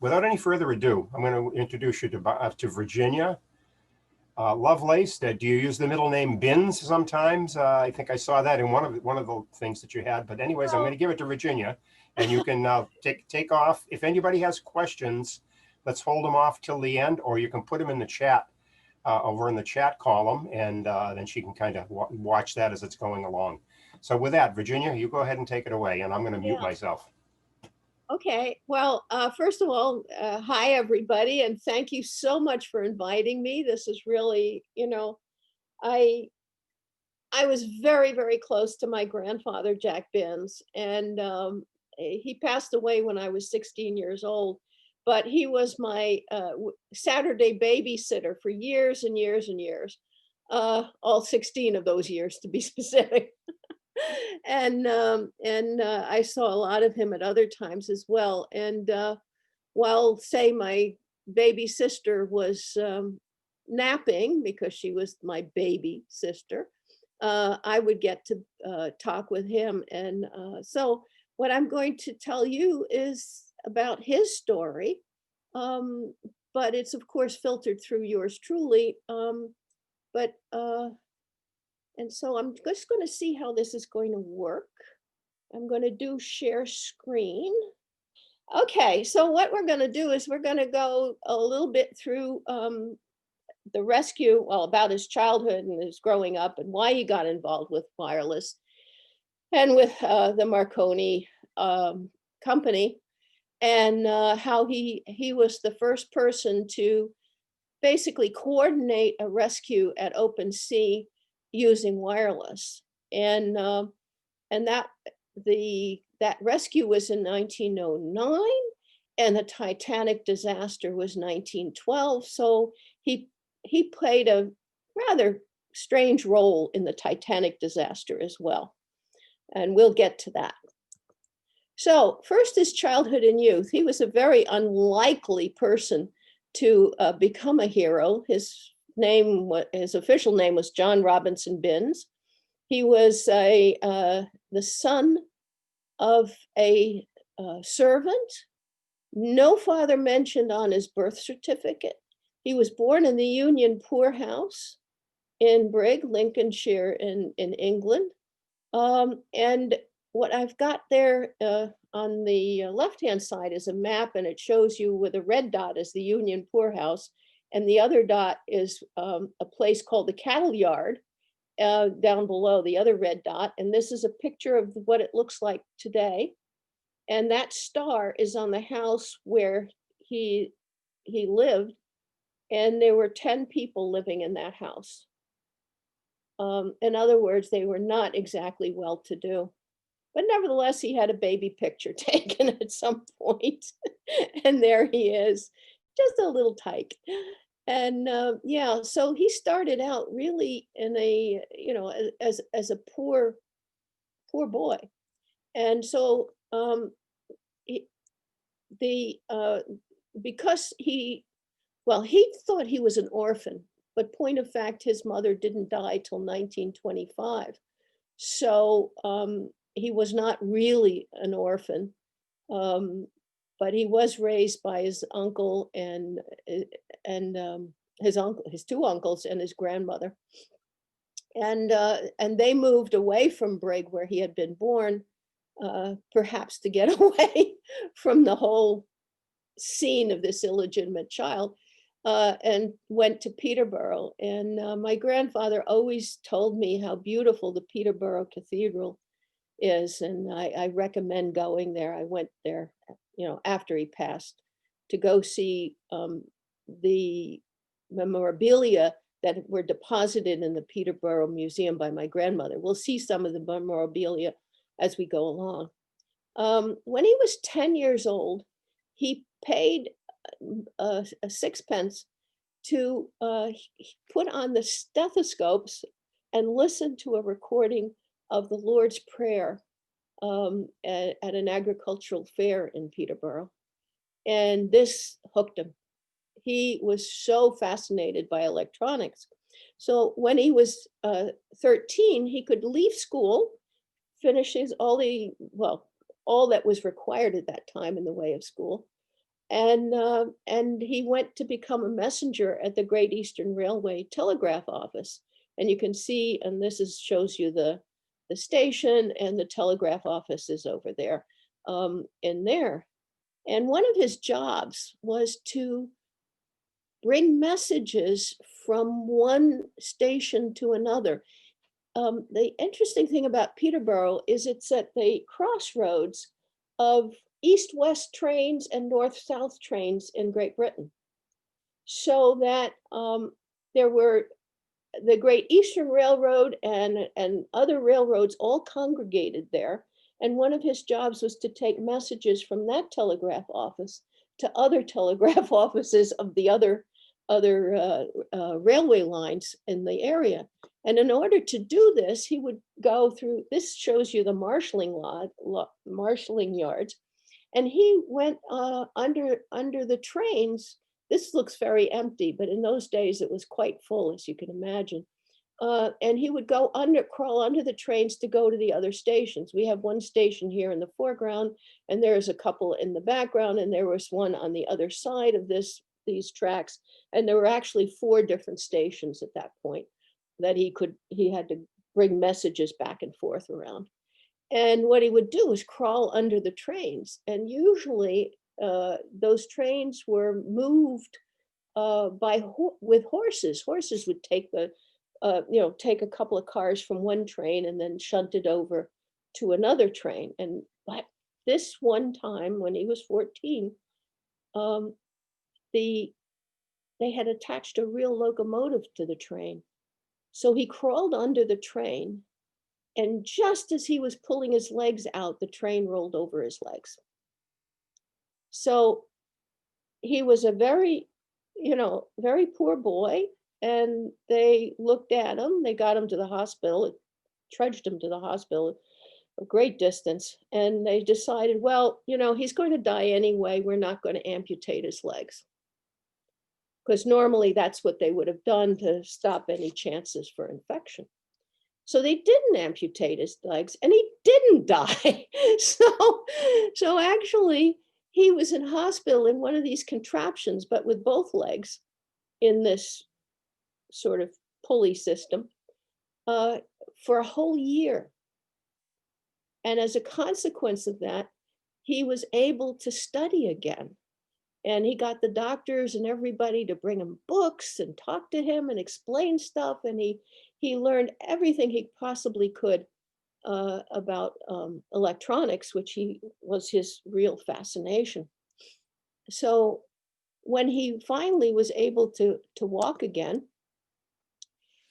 without any further ado, I'm going to introduce you to Virginia Lovelace. Do you use the middle name Binns sometimes? I think I saw that in one of the things that you had. But anyways, I'm going to give it to Virginia, and you can take off. If anybody has questions, let's hold them off till the end, or you can put them in the chat over in the chat column, and then she can kind of watch that as it's going along. So with that, Virginia, you go ahead and take it away, and I'm going to mute myself. Okay, well, first of all, hi everybody, and thank you so much for inviting me. This is really, I was very, very close to my grandfather, Jack Binns, and he passed away when I was 16 years old, but he was my Saturday babysitter for years and years and years, all 16 of those years to be specific. And I saw a lot of him at other times as well. And while, say, my baby sister was napping, because she was my baby sister, I would get to talk with him. And so what I'm going to tell you is about his story, but it's of course filtered through yours truly. And so I'm just going to see how this is going to work. I'm going to do share screen. Okay, so what we're going to do is we're going to go a little bit through the rescue, well, about his childhood and his growing up and why he got involved with wireless and with the Marconi company, and how he was the first person to basically coordinate a rescue at open sea using wireless, and that rescue was in 1909, and the Titanic disaster was 1912. So he played a rather strange role in the Titanic disaster as well, and we'll get to that. So first, his childhood and youth. He was a very unlikely person to become a hero. His official name was John Robinson Binns. He was the son of a servant. No father mentioned on his birth certificate. He was born in the Union poorhouse in Brigg, Lincolnshire in England. And what I've got there on the left-hand side is a map, and it shows you with a red dot is the Union poorhouse, and the other dot is a place called the cattle yard down below, the other red dot. And this is a picture of what it looks like today. And that star is on the house where he lived. And there were 10 people living in that house. In other words, they were not exactly well-to-do. But nevertheless, he had a baby picture taken at some point. And there he is, just a little tyke. And yeah, so he started out really in a, as a poor boy. And so because he thought he was an orphan, but point of fact, his mother didn't die till 1925. So he was not really an orphan, but he was raised by his uncle and his two uncles and his grandmother. And they moved away from Brigg, where he had been born, perhaps to get away from the whole scene of this illegitimate child, and went to Peterborough. And my grandfather always told me how beautiful the Peterborough Cathedral is, and I recommend going there. I went there, after he passed, to go see the memorabilia that were deposited in the Peterborough Museum by my grandmother. We'll see some of the memorabilia as we go along. When he was 10 years old, he paid a sixpence to put on the stethoscopes and listen to a recording of the Lord's Prayer at an agricultural fair in Peterborough. And this hooked him. He was so fascinated by electronics. So when he was 13, he could leave school, finish all that was required at that time in the way of school, And he went to become a messenger at the Great Eastern Railway Telegraph Office. And you can see, and this shows you the station, and the telegraph office is over there, in there. And one of his jobs was to bring messages from one station to another. The interesting thing about Peterborough is it's at the crossroads of east-west trains and north-south trains in Great Britain. So that there were the Great Eastern Railroad and other railroads all congregated there. And one of his jobs was to take messages from that telegraph office to other telegraph offices of the other railway lines in the area. And in order to do this, he would go through, this shows you the marshalling yards. And he went under the trains. This looks very empty, but in those days it was quite full, as you can imagine. And he would crawl under the trains to go to the other stations. We have one station here in the foreground, and there's a couple in the background, and there was one on the other side of these tracks. And there were actually 4 different stations at that point that he had to bring messages back and forth around. And what he would do is crawl under the trains. And usually those trains were moved with horses. Horses would take take a couple of cars from one train and then shunt it over to another train. But this one time when he was 14, they had attached a real locomotive to the train. So he crawled under the train, and just as he was pulling his legs out, the train rolled over his legs. So he was a very poor boy, and they looked at him, they got him to the hospital, trudged him to the hospital a great distance, and they decided, well, he's going to die anyway, we're not going to amputate his legs. Because normally that's what they would have done to stop any chances for infection. So they didn't amputate his legs, and he didn't die. So actually, he was in hospital in one of these contraptions, but with both legs in this sort of pulley system for a whole year. And as a consequence of that, he was able to study again. And he got the doctors and everybody to bring him books and talk to him and explain stuff. And he learned everything he possibly could about electronics, which was his real fascination. So when he finally was able to walk again,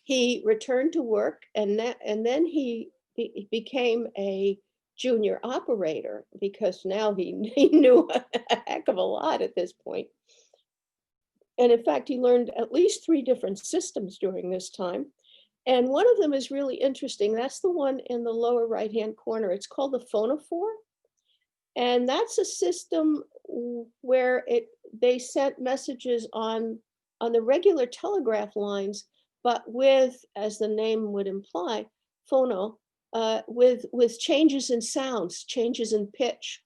he returned to work, and then he became a junior operator, because now he knew a heck of a lot at this point. And in fact, he learned at least 3 different systems during this time. And one of them is really interesting. That's the one in the lower right-hand corner. It's called the phonophore. And that's a system where they sent messages on the regular telegraph lines, but with, as the name would imply, phono, with changes in sounds, changes in pitch.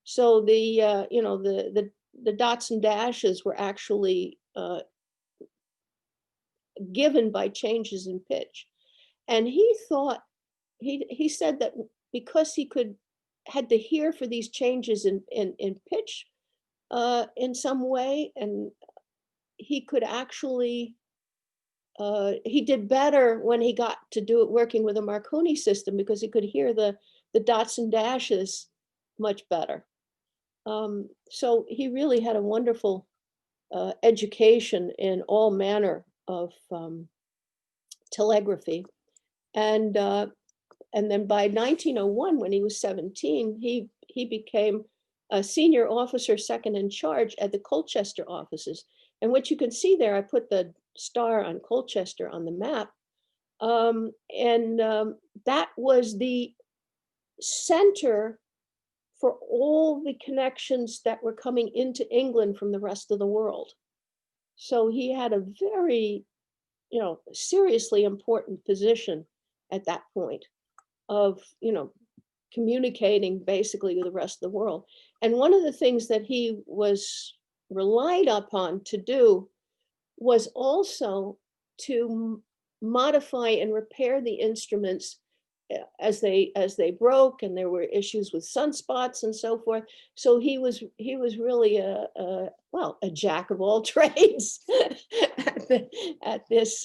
So the dots and dashes were actually given by changes in pitch. And he thought, he said that because he had to hear for these changes in pitch in some way, and he could actually, he did better when he got to do it working with a Marconi system, because he could hear the dots and dashes much better. So he really had a wonderful education in all manner of telegraphy. And then by 1901, when he was 17, he became a senior officer, second in charge at the Colchester offices. And what you can see there, I put the star on Colchester on the map. That was the center for all the connections that were coming into England from the rest of the world. So he had a very, seriously important position at that point of, communicating basically with the rest of the world. And one of the things that he was relied upon to do was also to modify and repair the instruments as they broke, and there were issues with sunspots and so forth. So he was really a jack of all trades at this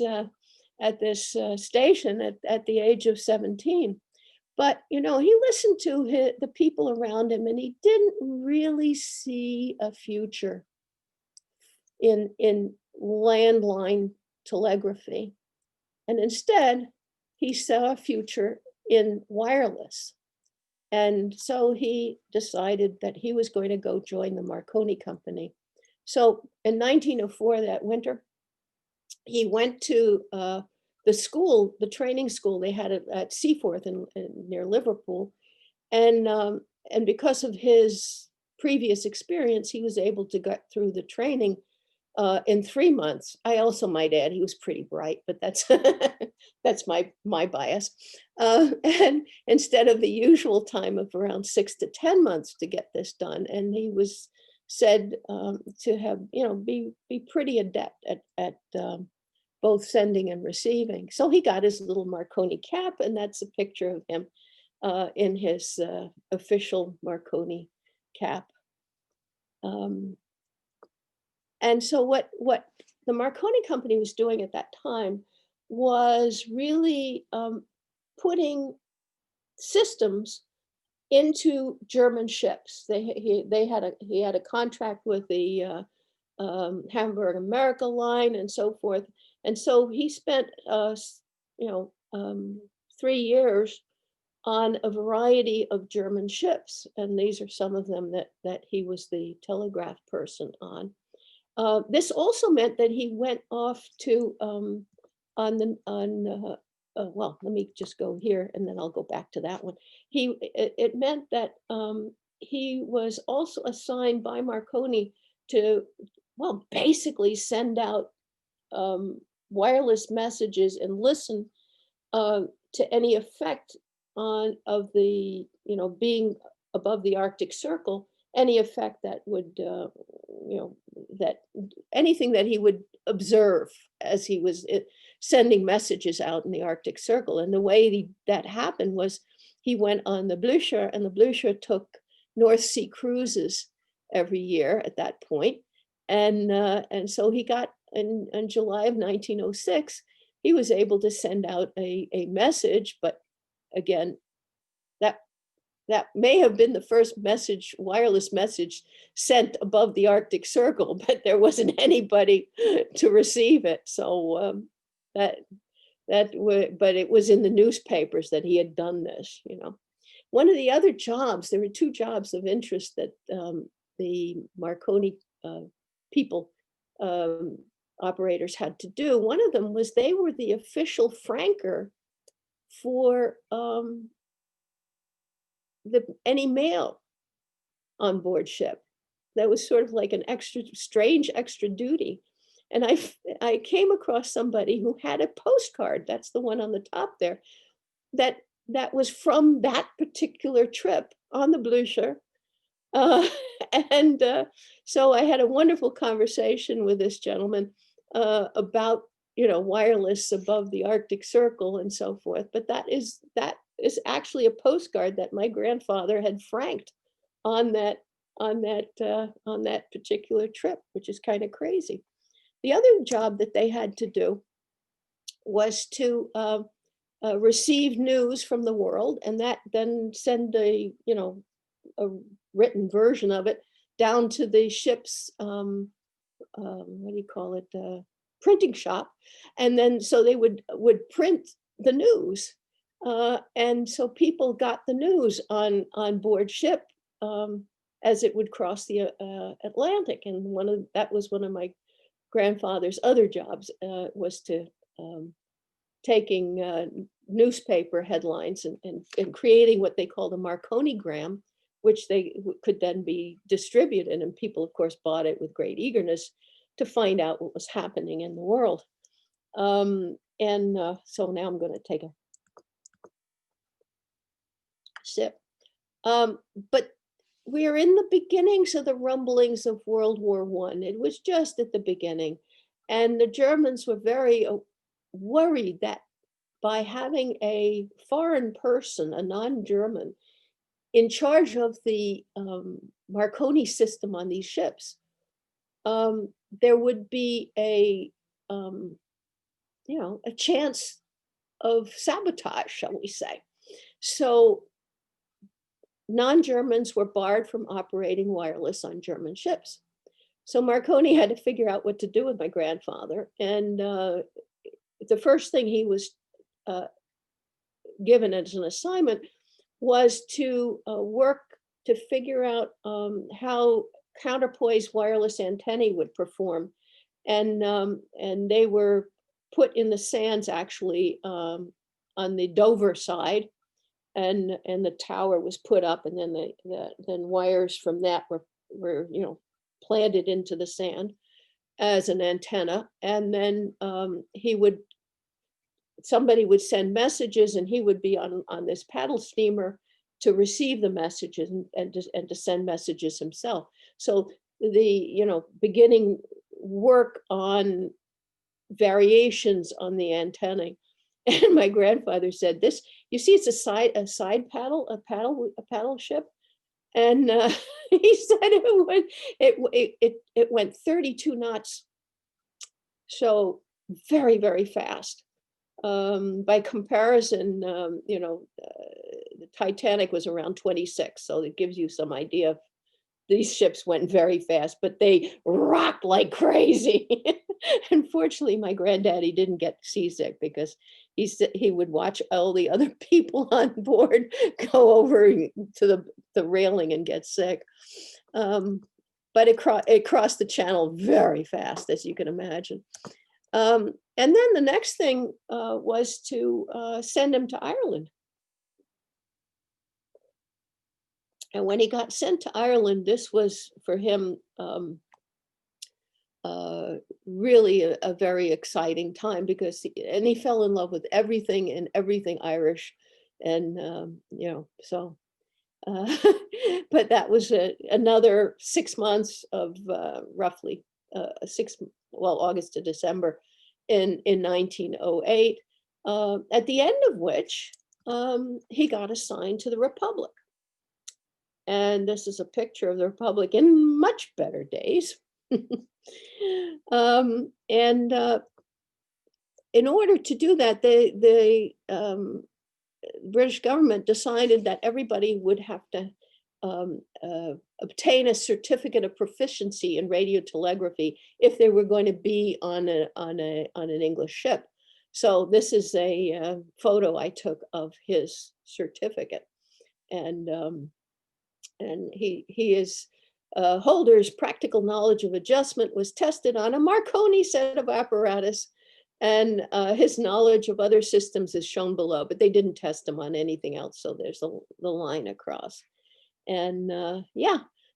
station at the age of 17. But he listened to the people around him, and he didn't really see a future in landline telegraphy. And instead, he saw a future in wireless. And so he decided that he was going to go join the Marconi company. So in 1904, that winter, he went to the training school they had at Seaforth near Liverpool. And because of his previous experience, he was able to get through the training in 3 months. I also might add, he was pretty bright, but that's that's my bias. And instead of the usual time of around 6 to 10 months to get this done, and he was said to have be pretty adept at both sending and receiving. So he got his little Marconi cap, and that's a picture of him in his official Marconi cap. And so what the Marconi company was doing at that time was really putting systems into German ships. He had a contract with the Hamburg America line and so forth. And so he spent 3 years on a variety of German ships, and these are some of them that he was the telegraph person on. This also meant that he went off to well, let me just go here and then I'll go back to that one. It meant that he was also assigned by Marconi to, well, basically send out wireless messages and listen to any effect of the, being above the Arctic Circle, any effect that would, that anything that he would observe as he was sending messages out in the Arctic Circle. And the way that happened was he went on the Blücher, and the Blücher took North Sea cruises every year at that point. And so he got, in July of 1906, he was able to send out a message, but again, that may have been the first wireless message sent above the Arctic Circle, but there wasn't anybody to receive it. So but it was in the newspapers that he had done this. One of the other jobs, there were 2 jobs of interest that the Marconi people, operators, had to do. One of them was they were the official franker for any mail on board ship. That was sort of like an strange extra duty. And I came across somebody who had a postcard, that's the one on the top there, that was from that particular trip on the Blücher. So I had a wonderful conversation with this gentleman about wireless above the Arctic Circle and so forth. But that is actually a postcard that my grandfather had franked on that particular trip, which is kind of crazy. The other job that they had to do was to receive news from the world, and that then send a written version of it down to the ship's printing shop, and then so they would print the news, and so people got the news on board ship as it would cross the Atlantic. And that was one of my grandfather's other jobs, was to taking newspaper headlines and creating what they call the Marconigram, which they could then be distributed. And people, of course, bought it with great eagerness to find out what was happening in the world. So now I'm going to take a sip. But we are in the beginnings of the rumblings of World War I. It was just at the beginning. And the Germans were very worried that by having a foreign person, a non-German, in charge of the Marconi system on these ships, there would be a chance of sabotage, shall we say. So non-Germans were barred from operating wireless on German ships. So Marconi had to figure out what to do with my grandfather. And the first thing he was given as an assignment was to work to figure out how counterpoise wireless antennae would perform. And they were put in the sands, actually, on the Dover side. And the tower was put up, and then then wires from that were planted into the sand as an antenna. And then somebody would send messages, and he would be on this paddle steamer to receive the messages and to send messages himself. So the beginning work on variations on the antennae. And my grandfather said, "This, you see, it's a side paddle, a paddle ship." And he said it went 32 knots, so very, very fast. By comparison, the Titanic was around 26, so it gives you some idea of these ships went very fast, but they rocked like crazy. Unfortunately, my granddaddy didn't get seasick because he would watch all the other people on board go over to the railing and get sick. But it crossed the channel very fast, as you can imagine. And then the next thing was to send him to Ireland. And when he got sent to Ireland, this was for him really a very exciting time, because he fell in love with everything Irish, and so. But that was another 6 months of roughly August to December in 1908. At the end of which he got assigned to the Republic. And this is a picture of the Republic in much better days. And in order to do that, the British government decided that everybody would have to obtain a certificate of proficiency in radio telegraphy if they were going to be on an English ship. So this is a photo I took of his certificate, and his holder's practical knowledge of adjustment was tested on a Marconi set of apparatus, and his knowledge of other systems is shown below, but they didn't test him on anything else. So there's the line across. And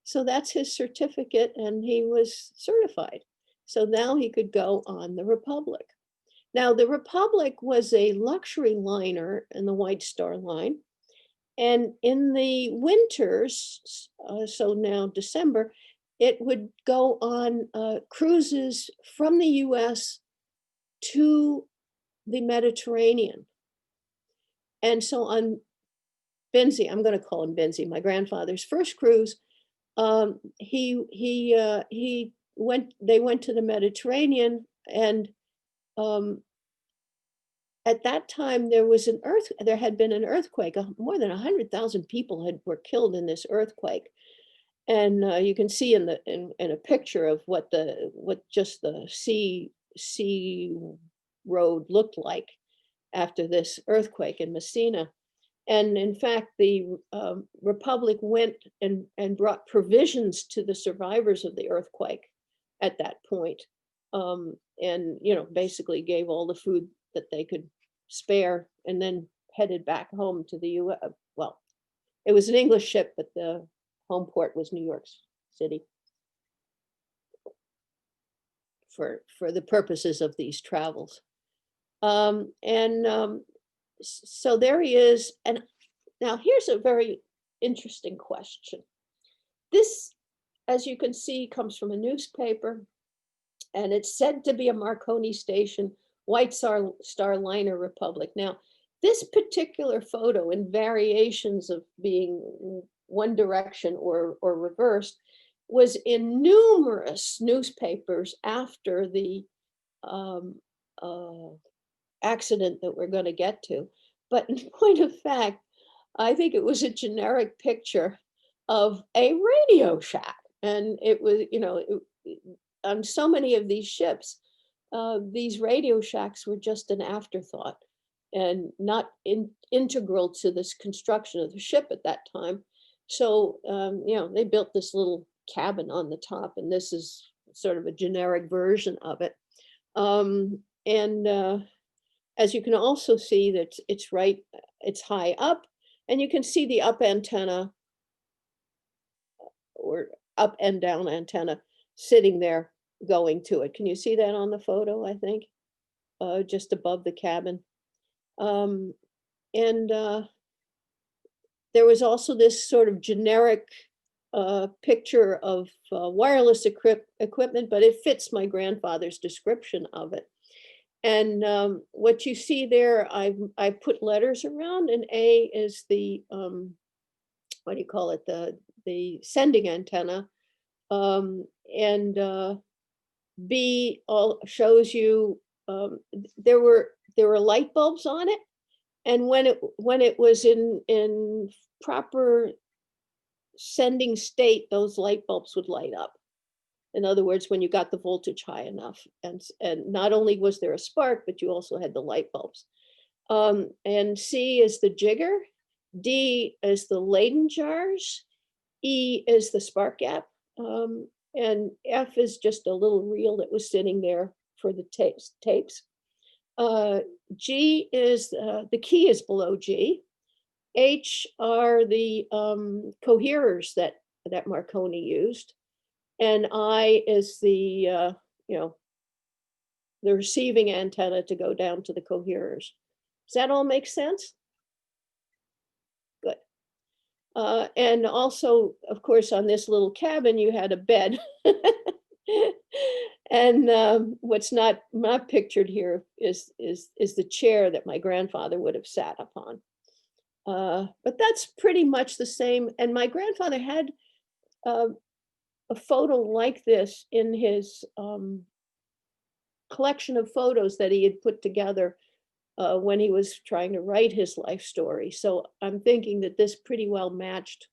so that's his certificate, and he was certified. So now he could go on the Republic. Now, the Republic was a luxury liner in the White Star Line. And in the winters, so now December, it would go on cruises from the US to the Mediterranean. And so on Benzie, I'm going to call him Benzie, my grandfather's first cruise, they went to the Mediterranean, and at that time there had been an earthquake. More than 100,000 people were killed in this earthquake, and you can see in a picture of what just the sea road looked like after this earthquake in Messina. And in fact, the Republic went and brought provisions to the survivors of the earthquake at that point, and basically gave all the food that they could spare, and then headed back home to the U.S. Well, it was an English ship, but the home port was New York City for the purposes of these travels. So there he is. And now here's a very interesting question. This, as you can see, comes from a newspaper, and it's said to be a Marconi station, White Star Liner Republic. Now, this particular photo, in variations of being one direction or reversed, was in numerous newspapers after the accident that we're going to get to. But in point of fact, I think it was a generic picture of a radio shack. And it was, on so many of these ships, these radio shacks were just an afterthought and not integral to this construction of the ship at that time. So, they built this little cabin on the top, and this is sort of a generic version of it. As you can also see, that it's high up, and you can see the up antenna or up and down antenna sitting there going to it. Can you see that on the photo, I think? Just above the cabin. There was also this sort of generic picture of wireless equipment, but it fits my grandfather's description of it. And what you see there, I put letters around, and A is the, what do you call it? The sending antenna. B shows you there were light bulbs on it, and when it was in proper sending state, those light bulbs would light up. In other words, when you got the voltage high enough, and not only was there a spark, but you also had the light bulbs. And C is the jigger, D is the Leyden jars, E is the spark gap, and F is just a little reel that was sitting there for the tapes. G is the key is below G. H are the coherers that Marconi used, and I is the the receiving antenna to go down to the coherers. Does that all make sense? Good. And also, of course, on this little cabin, you had a bed. And what's not pictured here is the chair that my grandfather would have sat upon. But that's pretty much the same. And my grandfather had a photo like this in his collection of photos that he had put together when he was trying to write his life story. So I'm thinking that this pretty well matched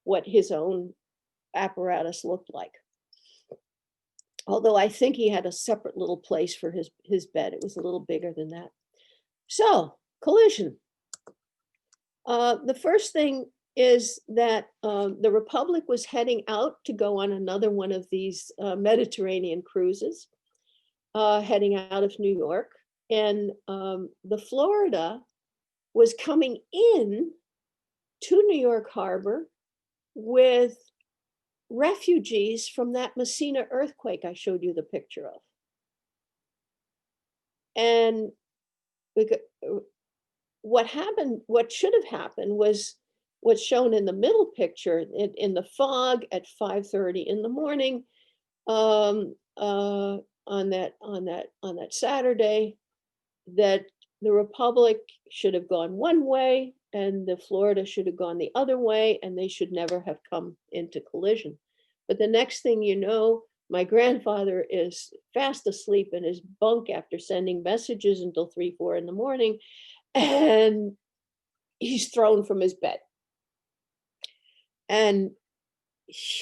what his own apparatus looked like. Although I think he had a separate little place for his bed. It was a little bigger than that. So, collision. The first thing is that the Republic was heading out to go on another one of these Mediterranean cruises, heading out of New York. And the Florida was coming in to New York Harbor with refugees from that Messina earthquake I showed you the picture of. And what should have happened was what's shown in the middle picture in the fog at 5:30 in the morning on that Saturday, that the Republic should have gone one way and the Florida should have gone the other way, and they should never have come into collision. But the next thing you know, my grandfather is fast asleep in his bunk after sending messages until 3, 4 in the morning, and he's thrown from his bed. And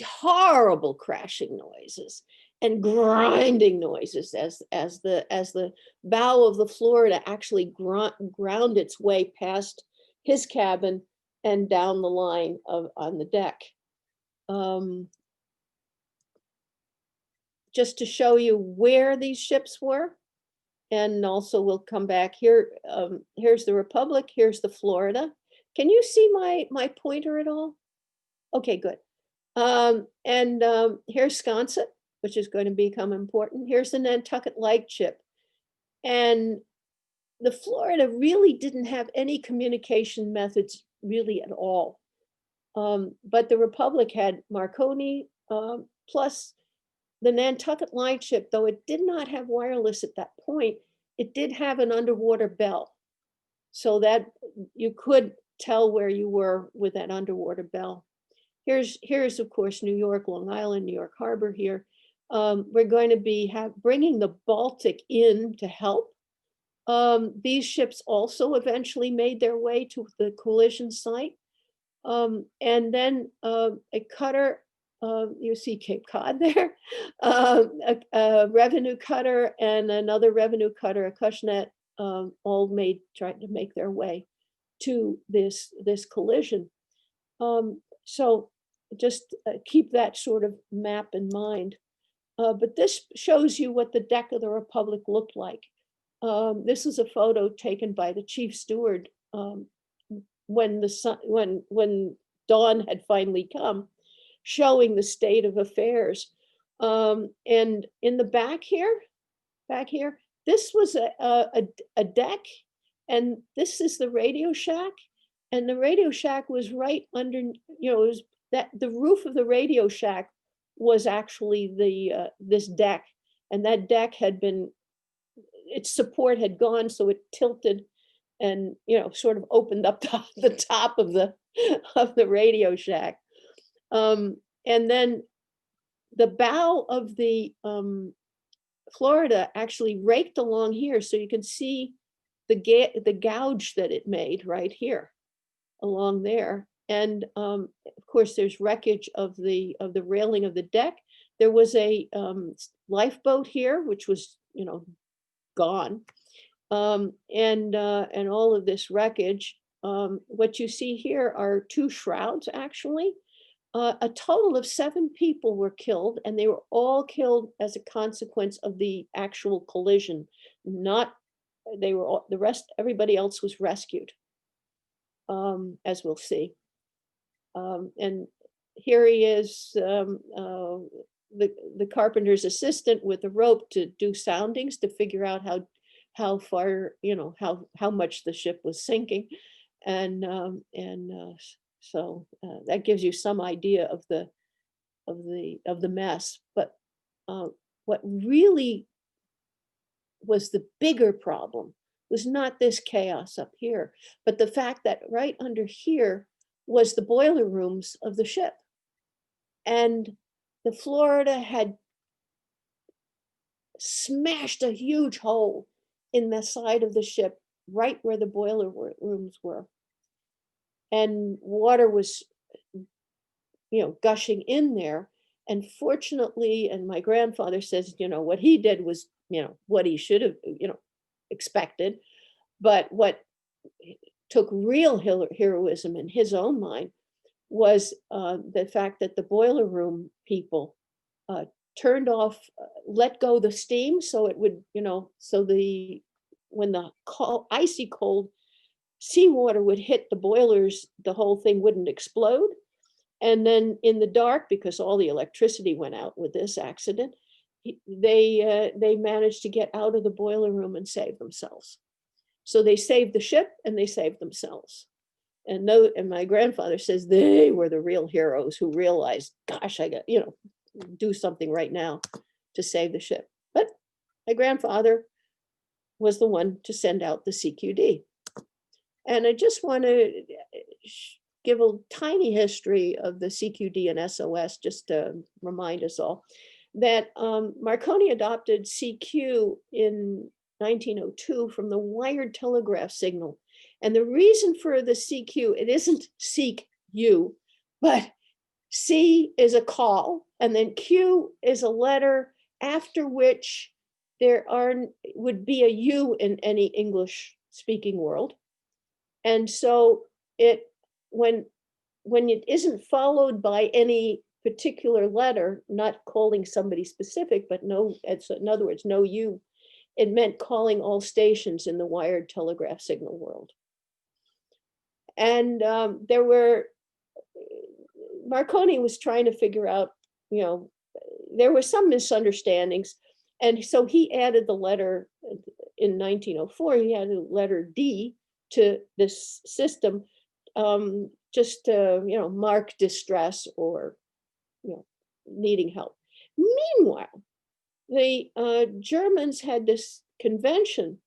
horrible crashing noises and grinding noises as the bow of the Florida actually ground its way past his cabin and down the line on the deck. Just to show you where these ships were, and also we'll come back here. Here's the Republic, here's the Florida. Can you see my pointer at all? Okay, good. Here's Sconset, which is going to become important. Here's the Nantucket Lightship. And the Florida really didn't have any communication methods really at all. But the Republic had Marconi, plus the Nantucket line ship, though it did not have wireless at that point, it did have an underwater bell, so that you could tell where you were with that underwater bell. Here's of course New York, Long Island, New York Harbor here. We're going to be bringing the Baltic in to help. These ships also eventually made their way to the collision site. And then a cutter, you see Cape Cod there, a revenue cutter and another revenue cutter, a Cushnet, all trying to make their way to this collision. So just keep that sort of map in mind. But this shows you what the deck of the Republic looked like. This is a photo taken by the chief steward when dawn had finally come, showing the state of affairs. And in the back here, this was a deck, and this is the radio shack. And the radio shack was right under, it was that the roof of the radio shack was actually this deck, and that deck had been, its support had gone, so it tilted and sort of opened up the top of the radio shack. And then the bow of the Florida actually raked along here, so you can see the gouge that it made right here along there. And of course there's wreckage of the railing of the deck. There was a lifeboat here, which was gone. And all of this wreckage. What you see here are 2 shrouds, actually. A total of 7 people were killed, and they were all killed as a consequence of the actual collision. Everybody else was rescued, as we'll see. And here he is, the carpenter's assistant with a rope to do soundings to figure out how far, how much the ship was sinking. So that gives you some idea of the mess. But what really was the bigger problem was not this chaos up here, but the fact that right under here was the boiler rooms of the ship. And the Florida had smashed a huge hole in the side of the ship, right where the boiler rooms were. And water was, gushing in there. And fortunately, and my grandfather says, what he did was, what he should have, expected. But what took real heroism in his own mind was the fact that the boiler room people turned off, let go the steam, so it would, when the icy cold seawater would hit the boilers, the whole thing wouldn't explode. And then in the dark, because all the electricity went out with this accident, they managed to get out of the boiler room and save themselves. So they saved the ship and they saved themselves. And my grandfather says they were the real heroes who realized, gosh, I got, do something right now to save the ship. But my grandfather was the one to send out the CQD. And I just want to give a tiny history of the CQD and SOS, just to remind us all that Marconi adopted CQ in 1902 from the wired telegraph signal. And the reason for the CQ, it isn't seek you, but C is a call, and then Q is a letter after which there would be a U in any English speaking world. And so when it isn't followed by any particular letter, not calling somebody specific, but no, in other words, no you, it meant calling all stations in the wired telegraph signal world. And Marconi was trying to figure out, there were some misunderstandings. And so he added the letter in 1904, he added letter D to this system just to, mark distress or, needing help. Meanwhile, the Germans had this convention,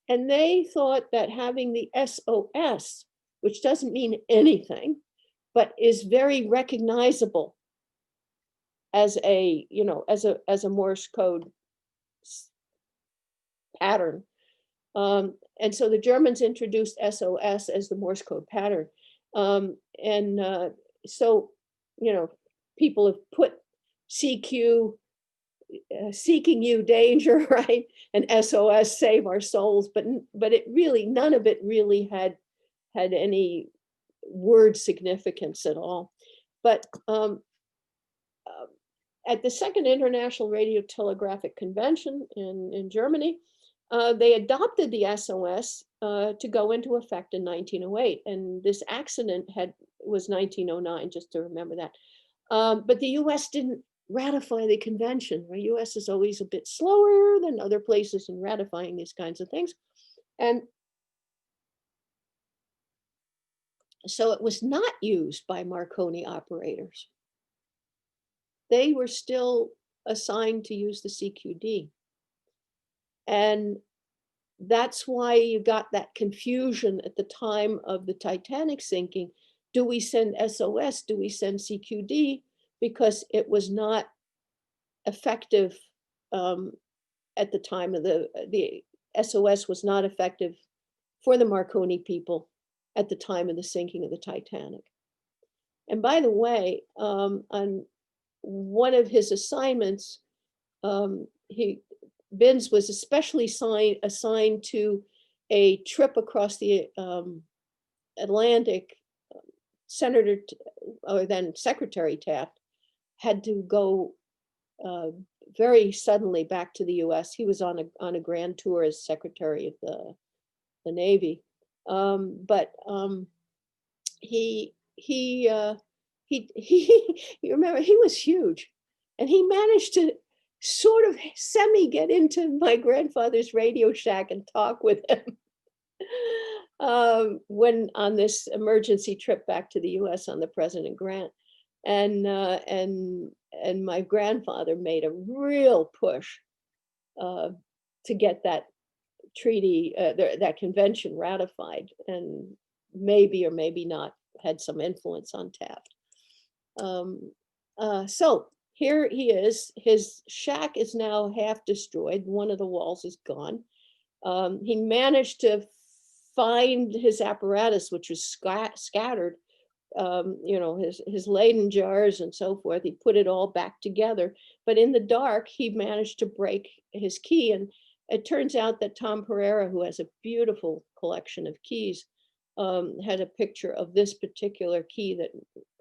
and they thought that having the SOS, which doesn't mean anything, but is very recognizable as a, as a Morse code pattern. And so the Germans introduced SOS as the Morse code pattern. So, people have put CQ, seeking you danger, right? And SOS, save our souls. But it really, none of it really had any word significance at all. But at the Second International Radio Telegraphic Convention in Germany, they adopted the SOS to go into effect in 1908. And this accident was 1909, just to remember that. But the US didn't ratify the convention. The US is always a bit slower than other places in ratifying these kinds of things. And so it was not used by Marconi operators. They were still assigned to use the CQD. And that's why you got that confusion at the time of the Titanic sinking. Do we send SOS? Do we send CQD? Because it was not effective at the time of the SOS was not effective for the Marconi people at the time of the sinking of the Titanic. And by the way, on one of his assignments, Binns was especially assigned to a trip across the Atlantic. Secretary Taft had to go very suddenly back to the U.S. He was on a grand tour as Secretary of the Navy, but he you remember, he was huge, and he managed to sort of get into my grandfather's Radio Shack and talk with him when on this emergency trip back to the U.S. on the President Grant. And my grandfather made a real push to get that treaty, that convention ratified, and maybe or maybe not had some influence on Taft. So here he is. His shack is now half destroyed. One of the walls is gone. He managed to find his apparatus, which was scattered. His Leyden jars and so forth. He put it all back together. But in the dark, he managed to break his key. And it turns out that Tom Pereira, who has a beautiful collection of keys, had a picture of this particular key that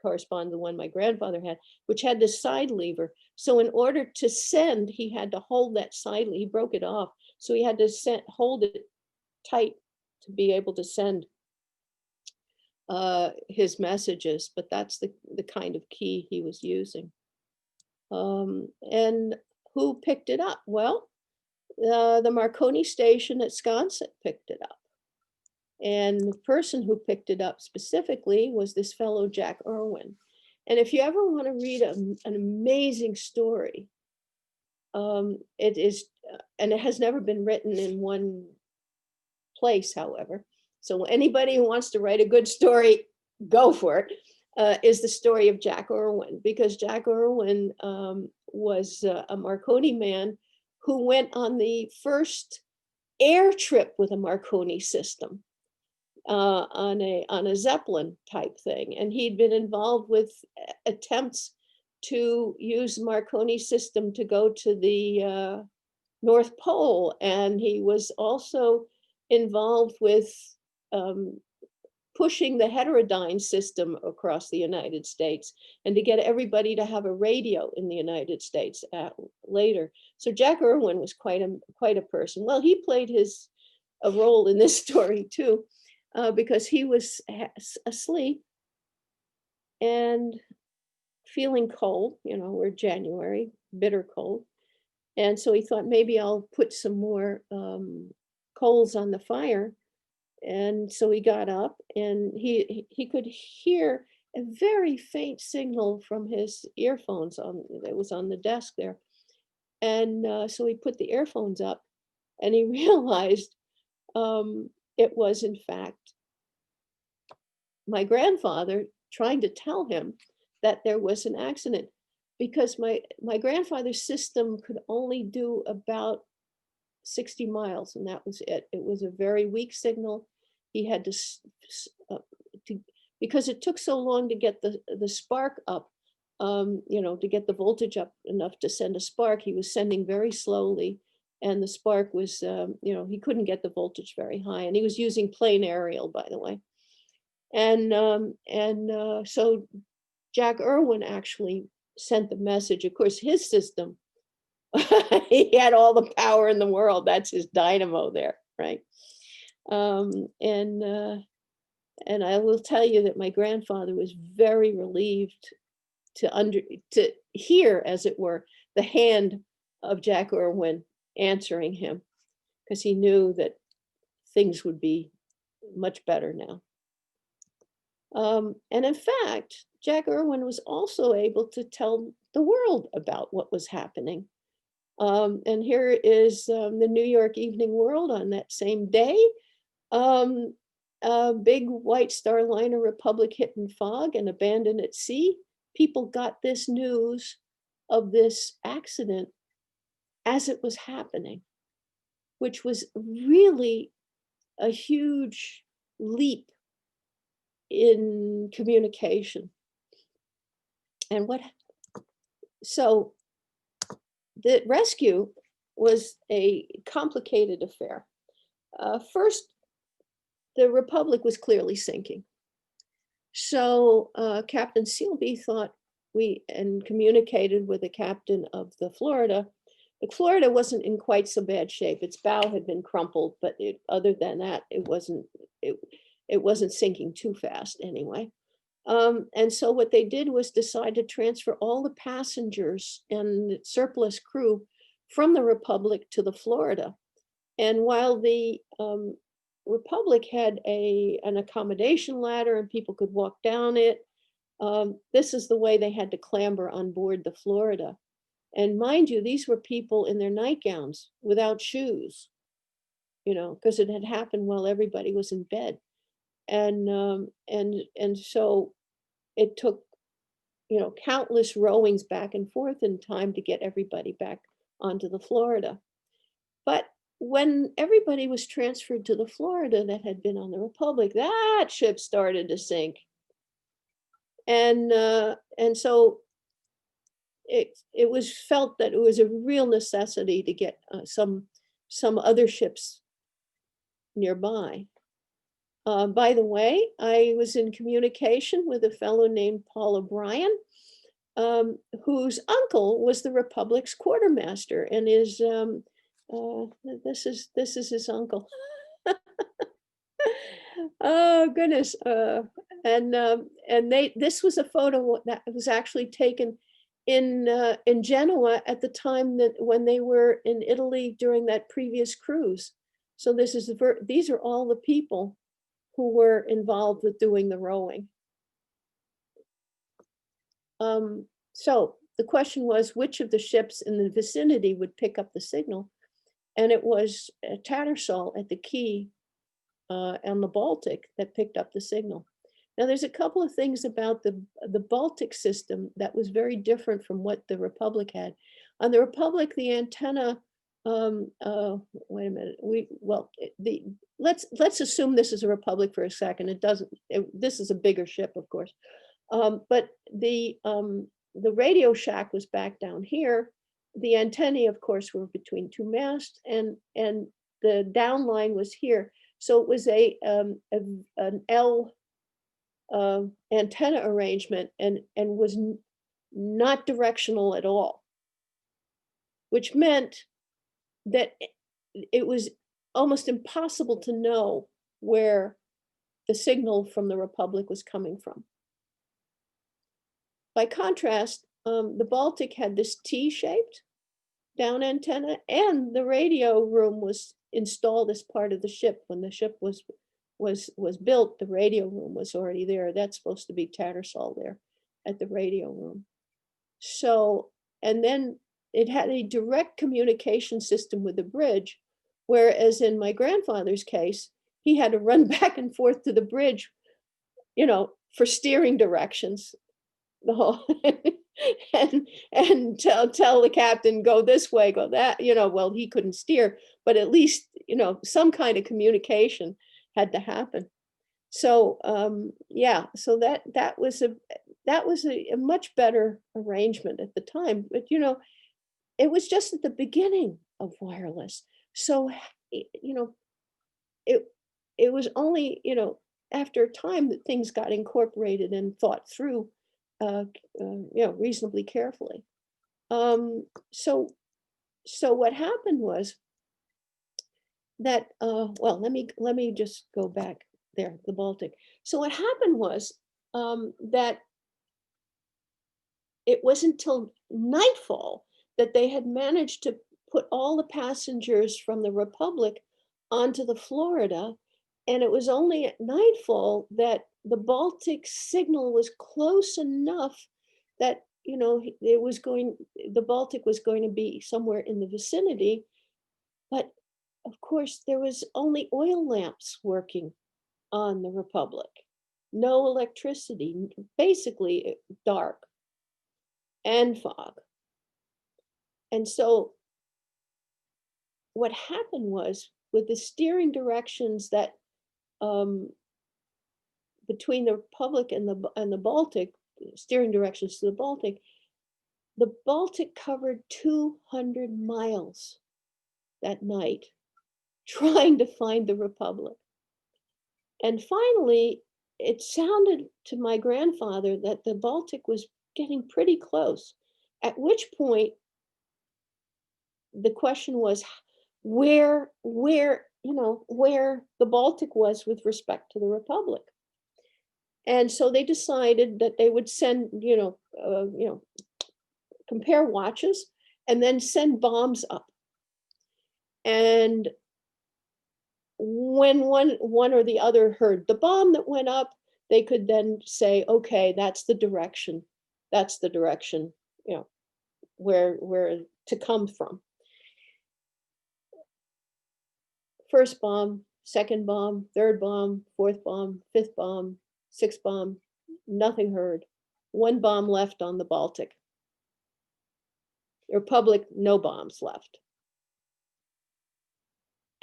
corresponded to the one my grandfather had, which had this side lever. So in order to send, he had to hold that side lever. He broke it off. So he had to hold it tight to be able to send his messages. But that's the kind of key he was using. And who picked it up? Well, the Marconi station at Sconset picked it up. And the person who picked it up specifically was this fellow, Jack Irwin. And if you ever want to read an amazing story, it is, and it has never been written in one place, however. So anybody who wants to write a good story, go for it, is the story of Jack Irwin, because Jack Irwin was a Marconi man who went on the first air trip with a Marconi system. On a Zeppelin type thing. And he'd been involved with attempts to use the Marconi system to go to the North Pole. And he was also involved with pushing the heterodyne system across the United States and to get everybody to have a radio in the United States later. So Jack Irwin was quite a person. Well, he played a role in this story too. Because he was asleep and feeling cold, we're January, bitter cold. And so he thought, maybe I'll put some more coals on the fire And so he got up and he could hear a very faint signal from his earphones that was on the desk there. And so he put the earphones up and he realized it was in fact my grandfather trying to tell him that there was an accident, because my grandfather's system could only do about 60 miles, and that was it. It was a very weak signal. He had to because it took so long to get the spark up, to get the voltage up enough to send a spark. He was sending very slowly, and the spark was, he couldn't get the voltage very high, and he was using plain aerial, by the way. And so Jack Irwin actually sent the message. Of course, his system, he had all the power in the world. That's his dynamo there, right? And I will tell you that my grandfather was very relieved to hear, as it were, the hand of Jack Irwin answering him, because he knew that things would be much better now. And in fact, Jack Irwin was also able to tell the world about what was happening. And here is the New York Evening World on that same day. A big white Star Liner Republic hit in fog and abandoned at sea. People got this news of this accident as it was happening, which was really a huge leap in communication. And so the rescue was a complicated affair. First, the Republic was clearly sinking. So Captain Sealby thought and communicated with the captain of the Florida. The Florida wasn't in quite so bad shape. Its bow had been crumpled, but other than that, it wasn't sinking too fast anyway. And so what they did was decide to transfer all the passengers and surplus crew from the Republic to the Florida. And while the Republic had an accommodation ladder and people could walk down it, this is the way they had to clamber on board the Florida. And mind you, these were people in their nightgowns without shoes, because it had happened while everybody was in bed. And so it took, countless rowings back and forth in time to get everybody back onto the Florida. But when everybody was transferred to the Florida that had been on the Republic, that ship started to sink. And so it was felt that it was a real necessity to get some other ships nearby. By the way, I was in communication with a fellow named Paul O'Brien, whose uncle was the Republic's quartermaster, and this is his uncle. Oh goodness! This was a photo that was actually taken in Genoa at the time when they were in Italy during that previous cruise. So these are all the people who were involved with doing the rowing. So the question was, which of the ships in the vicinity would pick up the signal? And it was Tattersall at the quay on the Baltic that picked up the signal. Now, there's a couple of things about the Baltic system that was very different from what the Republic had. On the Republic, the antenna, wait a minute, let's assume this is a Republic for a second. This is a bigger ship, of course. But the Radio Shack was back down here. The antennae, of course, were between two masts, and the downline was here. So it was an L antenna arrangement, and was not directional at all, which meant that it was almost impossible to know where the signal from the Republic was coming from. By contrast, the Baltic had this T-shaped down antenna, and the radio room was installed as part of the ship when the ship was was built, the radio room was already there. That's supposed to be Tattersall there at the radio room. So, and then it had a direct communication system with the bridge, whereas in my grandfather's case, he had to run back and forth to the bridge, you know, for steering directions, the whole and tell the captain, go this way, go that, you know. Well, he couldn't steer, but at least, you know, some kind of communication had to happen. So yeah, so that was a much better arrangement at the time. But you know, it was just at the beginning of wireless. So you know, it was only, you know, after a time that things got incorporated and thought through, you know, reasonably carefully. So what happened was that, well, let me just go back there, the Baltic. So what happened was that it wasn't until nightfall that they had managed to put all the passengers from the Republic onto the Florida. And it was only at nightfall that the Baltic signal was close enough that, you know, the Baltic was going to be somewhere in the vicinity. But of course, there was only oil lamps working on the Republic, no electricity, basically dark and fog. And so what happened was, with the steering directions that between the Republic and the Baltic, steering directions to the Baltic covered 200 miles that night trying to find the Republic. And finally, it sounded to my grandfather that the Baltic was getting pretty close, at which point the question was where the Baltic was with respect to the Republic. And so they decided that they would send, compare watches and then send bombs up. And when one or the other heard the bomb that went up, they could then say, okay, that's the direction, where to come from. First bomb, second bomb, third bomb, fourth bomb, fifth bomb, sixth bomb, nothing heard. One bomb left on the Baltic. Republic, no bombs left.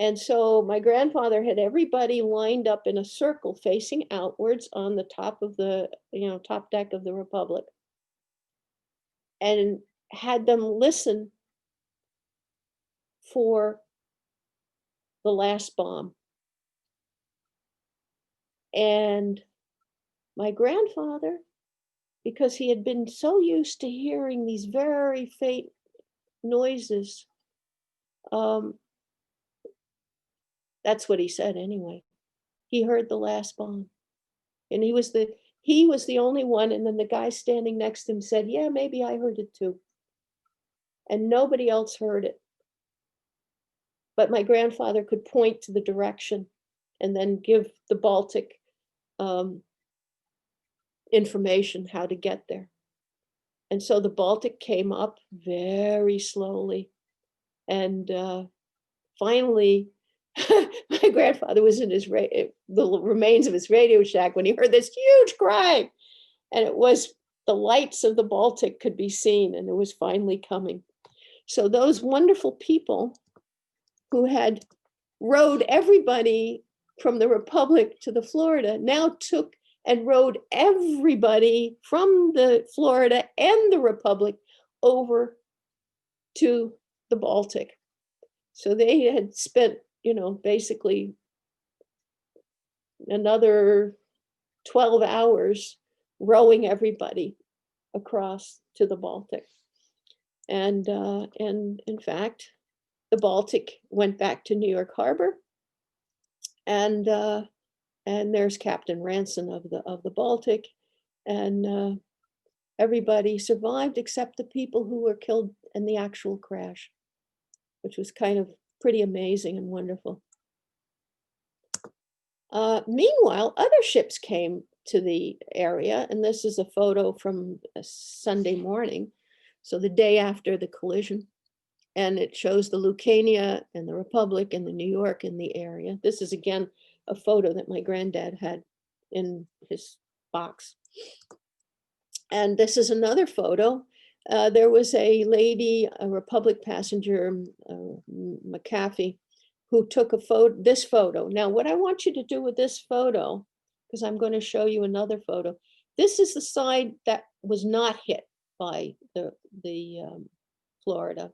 And so my grandfather had everybody lined up in a circle facing outwards on the top of the, top deck of the Republic, and had them listen for the last bomb. And my grandfather, because he had been so used to hearing these very faint noises, that's what he said anyway. He heard the last bomb, and he was the only one. And then the guy standing next to him said, yeah, maybe I heard it too. And nobody else heard it. But my grandfather could point to the direction and then give the Baltic information how to get there. And so the Baltic came up very slowly. And finally, my grandfather was in the remains of his Radio Shack when he heard this huge cry. And it was the lights of the Baltic could be seen, and it was finally coming. So those wonderful people who had rowed everybody from the Republic to the Florida now took and rowed everybody from the Florida and the Republic over to the Baltic. So they had spent, basically another 12 hours rowing everybody across to the Baltic. And in fact, the Baltic went back to New York Harbor, and there's Captain Ranson of the Baltic, and everybody survived except the people who were killed in the actual crash, which was kind of pretty amazing and wonderful. Meanwhile, other ships came to the area, and this is a photo from a Sunday morning, so the day after the collision, and it shows the Lucania and the Republic and the New York in the area. This is again a photo that my granddad had in his box. And this is another photo. There was a lady, a Republic passenger, McAfee, who took this photo. Now, what I want you to do with this photo, because I'm going to show you another photo. This is the side that was not hit by the Florida.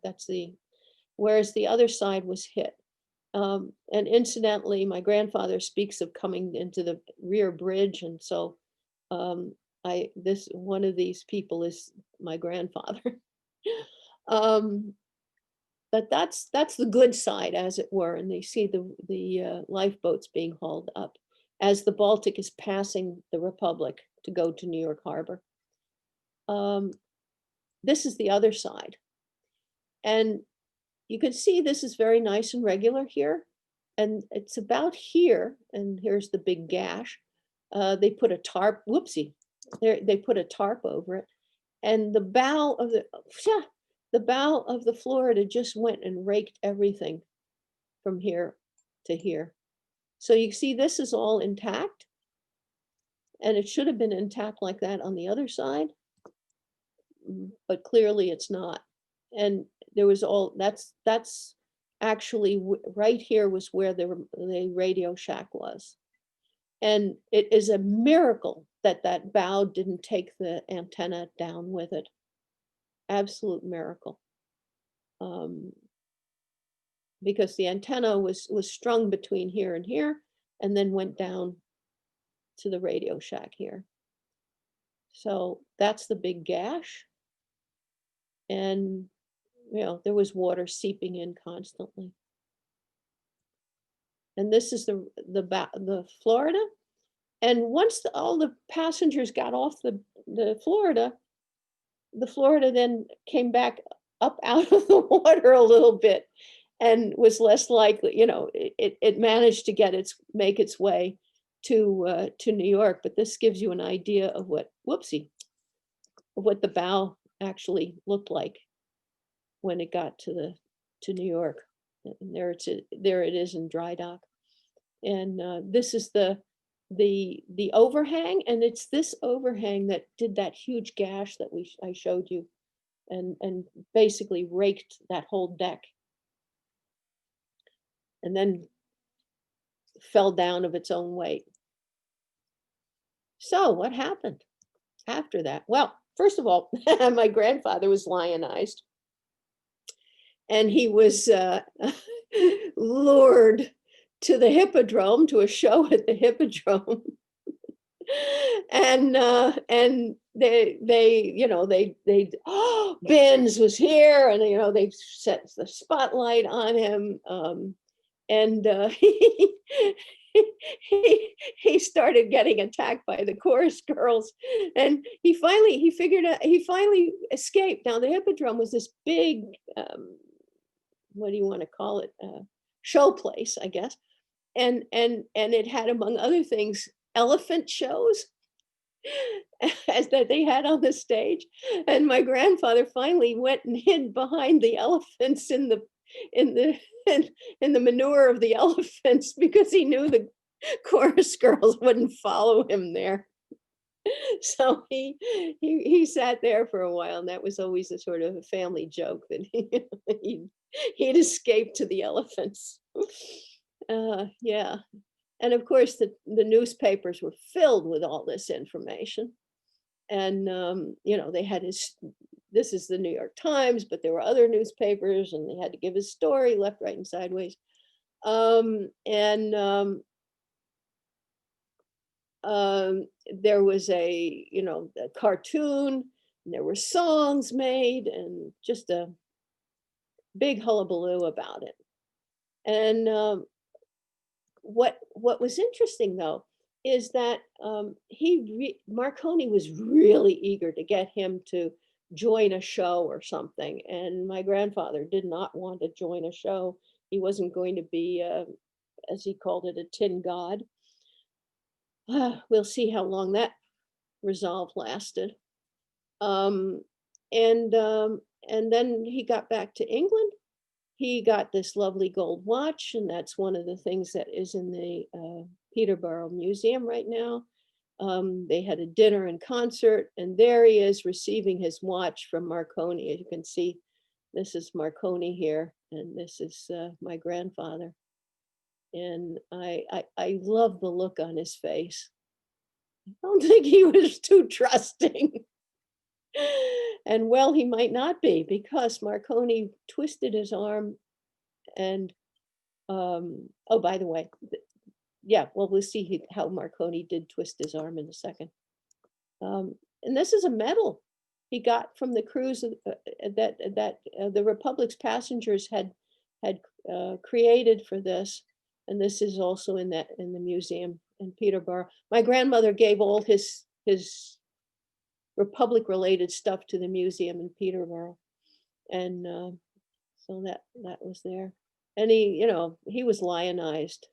Whereas the other side was hit. And incidentally, my grandfather speaks of coming into the rear bridge, and so one of these people is my grandfather. But that's the good side, as it were, and they see the lifeboats being hauled up as the Baltic is passing the Republic to go to New York Harbor. This is the other side, and you can see this is very nice and regular here, and it's about here, and here's the big gash. They put a tarp, whoopsie, they put a tarp over it, and the bow of the Florida just went and raked everything from here to here. So you see this is all intact, and it should have been intact like that on the other side, but clearly it's not. And there was that's actually right here was where the radio shack was. And it is a miracle that that bow didn't take the antenna down with it. Absolute miracle. Because the antenna was strung between here and here, and then went down to the radio shack here. So that's the big gash. And there was water seeping in constantly. And this is the Florida. And once all the passengers got off the Florida then came back up out of the water a little bit and was less likely, it managed to make its way to New York. But this gives you an idea of what the bow actually looked like when it got to New York. And there it is in dry dock. And this is the overhang, and it's this overhang that did that huge gash that I showed you, and basically raked that whole deck, and then fell down of its own weight. So what happened after that? Well, first of all, my grandfather was lionized, and he was lured to the Hippodrome, to a show at the Hippodrome. And Binns was here, and they set the spotlight on him, and he started getting attacked by the chorus girls, and he finally escaped. Now the Hippodrome was this big, what do you want to call it, show place, I guess, and it had, among other things, elephant shows as that they had on the stage. And my grandfather finally went and hid behind the elephants in the manure of the elephants, because he knew the chorus girls wouldn't follow him there. So he sat there for a while, and that was always a sort of a family joke that he'd escaped to the elephants. Yeah. And of course, the newspapers were filled with all this information. And, they had this is the New York Times, but there were other newspapers, and they had to give his story left, right, and sideways. There was a cartoon, and there were songs made, and just a big hullabaloo about it. And what was interesting, though, is that Marconi was really eager to get him to join a show or something, and my grandfather did not want to join a show. He wasn't going to be, as he called it, a tin god. we'll see how long that resolve lasted. And then he got back to England. He got this lovely gold watch, and that's one of the things that is in the Peterborough Museum right now. They had a dinner and concert, and there he is receiving his watch from Marconi. As you can see, this is Marconi here, and this is my grandfather. And I love the look on his face. I don't think he was too trusting. And well, he might not be, because Marconi twisted his arm and, oh, by the way, yeah, well, we'll see how Marconi did twist his arm in a second. And this is a medal he got from the cruise that the Republic's passengers had created for this. And this is also in the museum in Peterborough. My grandmother gave all his Republic related stuff to the museum in Peterborough. And so that was there. And he was lionized.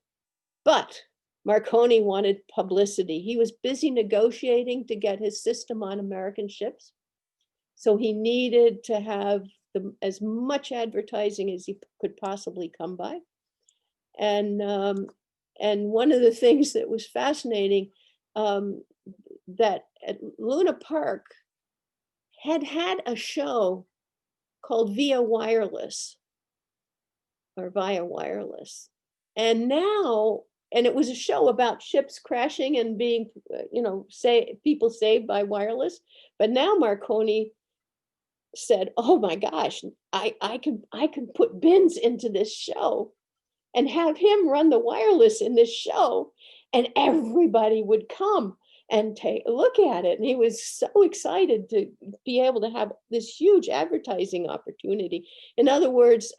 But Marconi wanted publicity. He was busy negotiating to get his system on American ships. So he needed to have as much advertising as he could possibly come by. And one of the things that was fascinating, that at Luna Park had a show called Via Wireless. And now, and it was a show about ships crashing and being, people saved by wireless. But now Marconi said, oh my gosh, I can put Binns into this show and have him run the wireless in this show, and everybody would come and take a look at it. And he was so excited to be able to have this huge advertising opportunity. In other words,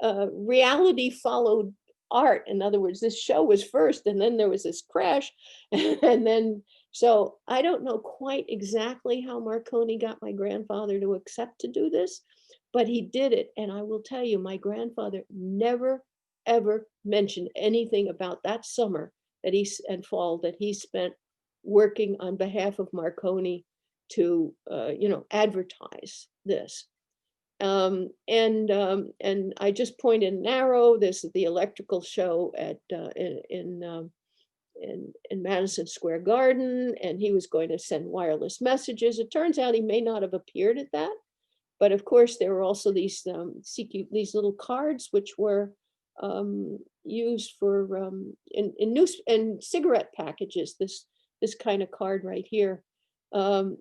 reality followed art. In other words, this show was first, and then there was this crash. And then, so I don't know quite exactly how Marconi got my grandfather to accept to do this, but he did it. And I will tell you, my grandfather never, ever mentioned anything about that summer and fall that he spent working on behalf of Marconi to, advertise this. And I just pointed an arrow. This is the electrical show in Madison Square Garden, and he was going to send wireless messages. It turns out he may not have appeared at that, but of course there were also these little cards which were used for in cigarette packages. This kind of card right here, and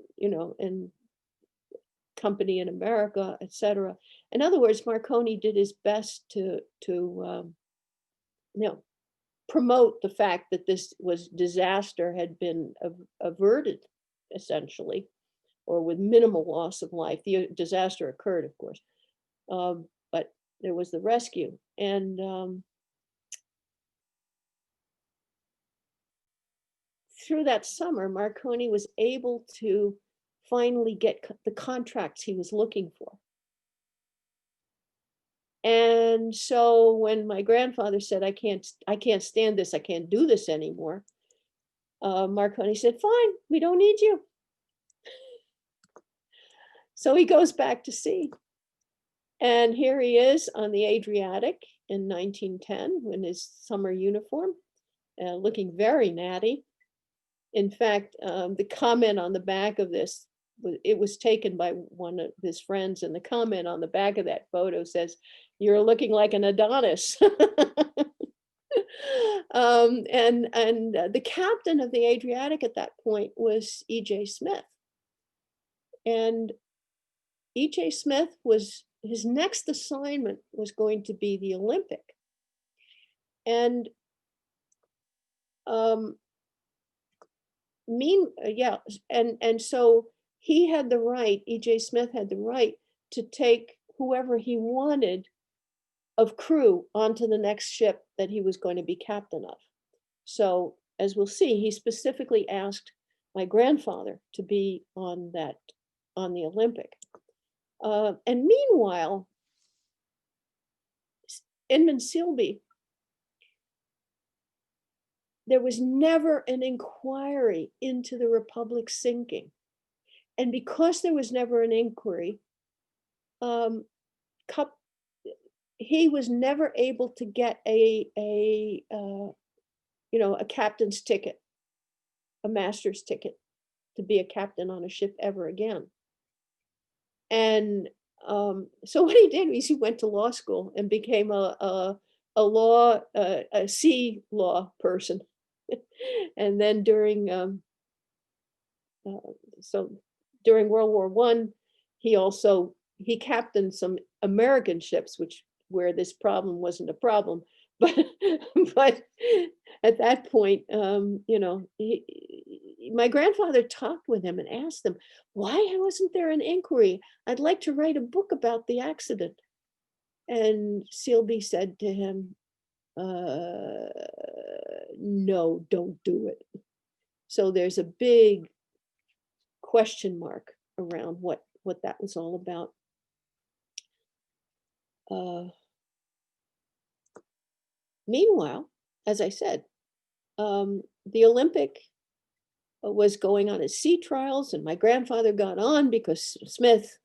company in America, etc. In other words, Marconi did his best to promote the fact that this disaster had been averted, essentially, or with minimal loss of life. The disaster occurred, of course, but there was the rescue. And through that summer, Marconi was able to finally get the contracts he was looking for. And so when my grandfather said, I can't stand this, I can't do this anymore, Marconi said, fine, we don't need you. So he goes back to sea. And here he is on the Adriatic in 1910 in his summer uniform, looking very natty. In fact, the comment on the back of this, it was taken by one of his friends, and the comment on the back of that photo says, "You're looking like an Adonis." And the captain of the Adriatic at that point was E.J. Smith. And E.J. Smith his next assignment was going to be the Olympic. And so he had the right, E.J. Smith had the right to take whoever he wanted of crew onto the next ship that he was going to be captain of. So as we'll see, he specifically asked my grandfather to be on the Olympic. And meanwhile, Edmund Silby, there was never an inquiry into the Republic sinking. And because there was never an inquiry, he was never able to get a captain's ticket, a master's ticket to be a captain on a ship ever again. And so what he did was he went to law school and became a sea law person. And then during World War I, he captained some American ships, where this problem wasn't a problem. But at that point, my grandfather talked with him and asked him, why wasn't there an inquiry? I'd like to write a book about the accident. And Sealby said to him, no, don't do it. So there's a big question mark around what that was all about. Meanwhile, as I said, the Olympic was going on its sea trials, and my grandfather got on because Smith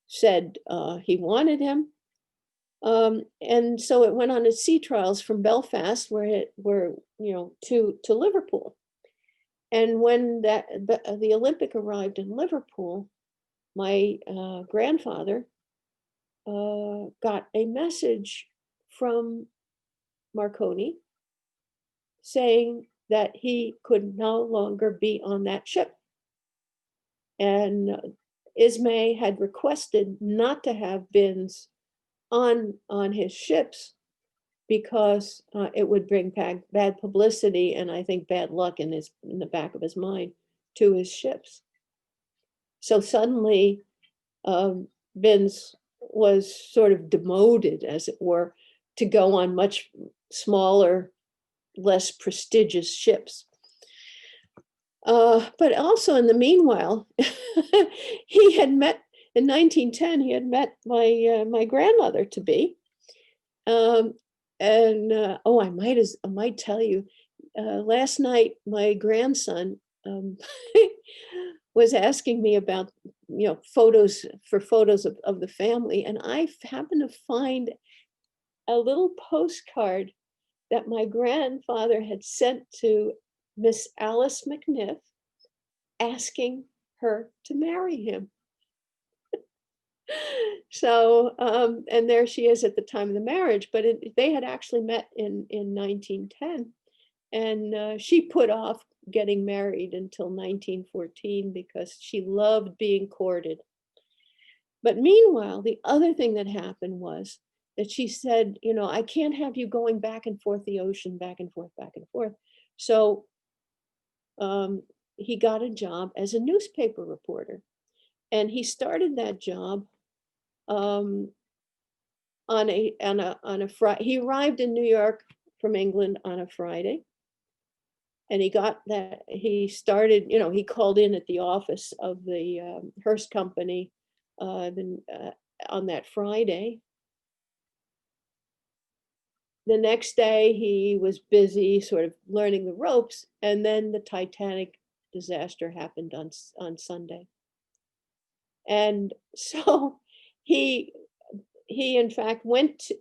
said he wanted him. And so it went on its sea trials from Belfast, to Liverpool. And when the Olympic arrived in Liverpool, my grandfather got a message from Marconi saying that he could no longer be on that ship. And Ismay had requested not to have Binns on his ships because it would bring bad publicity and I think bad luck in the back of his mind to his ships. So suddenly Binns was sort of demoted, as it were, to go on much smaller, less prestigious ships. But also in the meanwhile, he had met, in 1910, he had met my grandmother to be. I might tell you, last night, my grandson was asking me about, photos of the family. And I happened to find a little postcard that my grandfather had sent to Miss Alice McNiff, asking her to marry him. So, and there she is at the time of the marriage, but they had actually met in 1910, and she put off getting married until 1914 because she loved being courted. But meanwhile, the other thing that happened was that she said, I can't have you going back and forth the ocean, back and forth, back and forth. So he got a job as a newspaper reporter, and he started that job on a Friday. He arrived in New York from England on a Friday, and he started, he called in at the office of the Hearst Company on that Friday. The next day he was busy sort of learning the ropes, and then the Titanic disaster happened on Sunday. And so he in fact went to,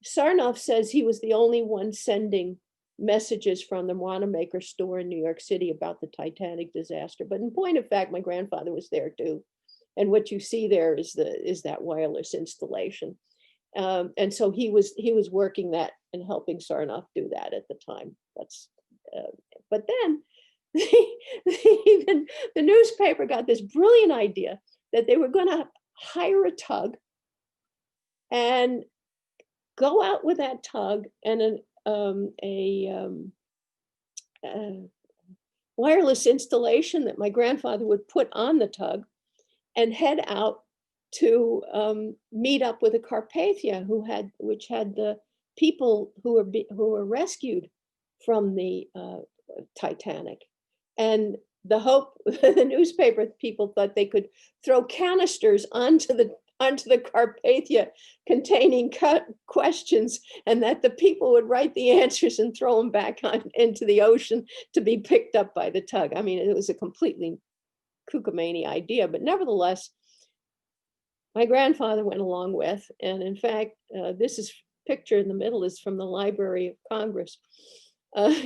Sarnoff says he was the only one sending messages from the Wanamaker store in New York City about the Titanic disaster. But in point of fact, my grandfather was there too. And what you see there is that wireless installation. And so he was working that and helping Sarnoff do that at the time. But then the newspaper got this brilliant idea that they were going to hire a tug and go out with that tug and a wireless installation that my grandfather would put on the tug and head out to meet up with a Carpathia which had the people who were rescued from the Titanic. And the hope, the newspaper people thought they could throw canisters onto onto the Carpathia containing questions, and that the people would write the answers and throw them back into the ocean to be picked up by the tug. I mean, it was a completely kookamania idea, but nevertheless, my grandfather went along with, and in fact, this is picture in the middle is from the Library of Congress,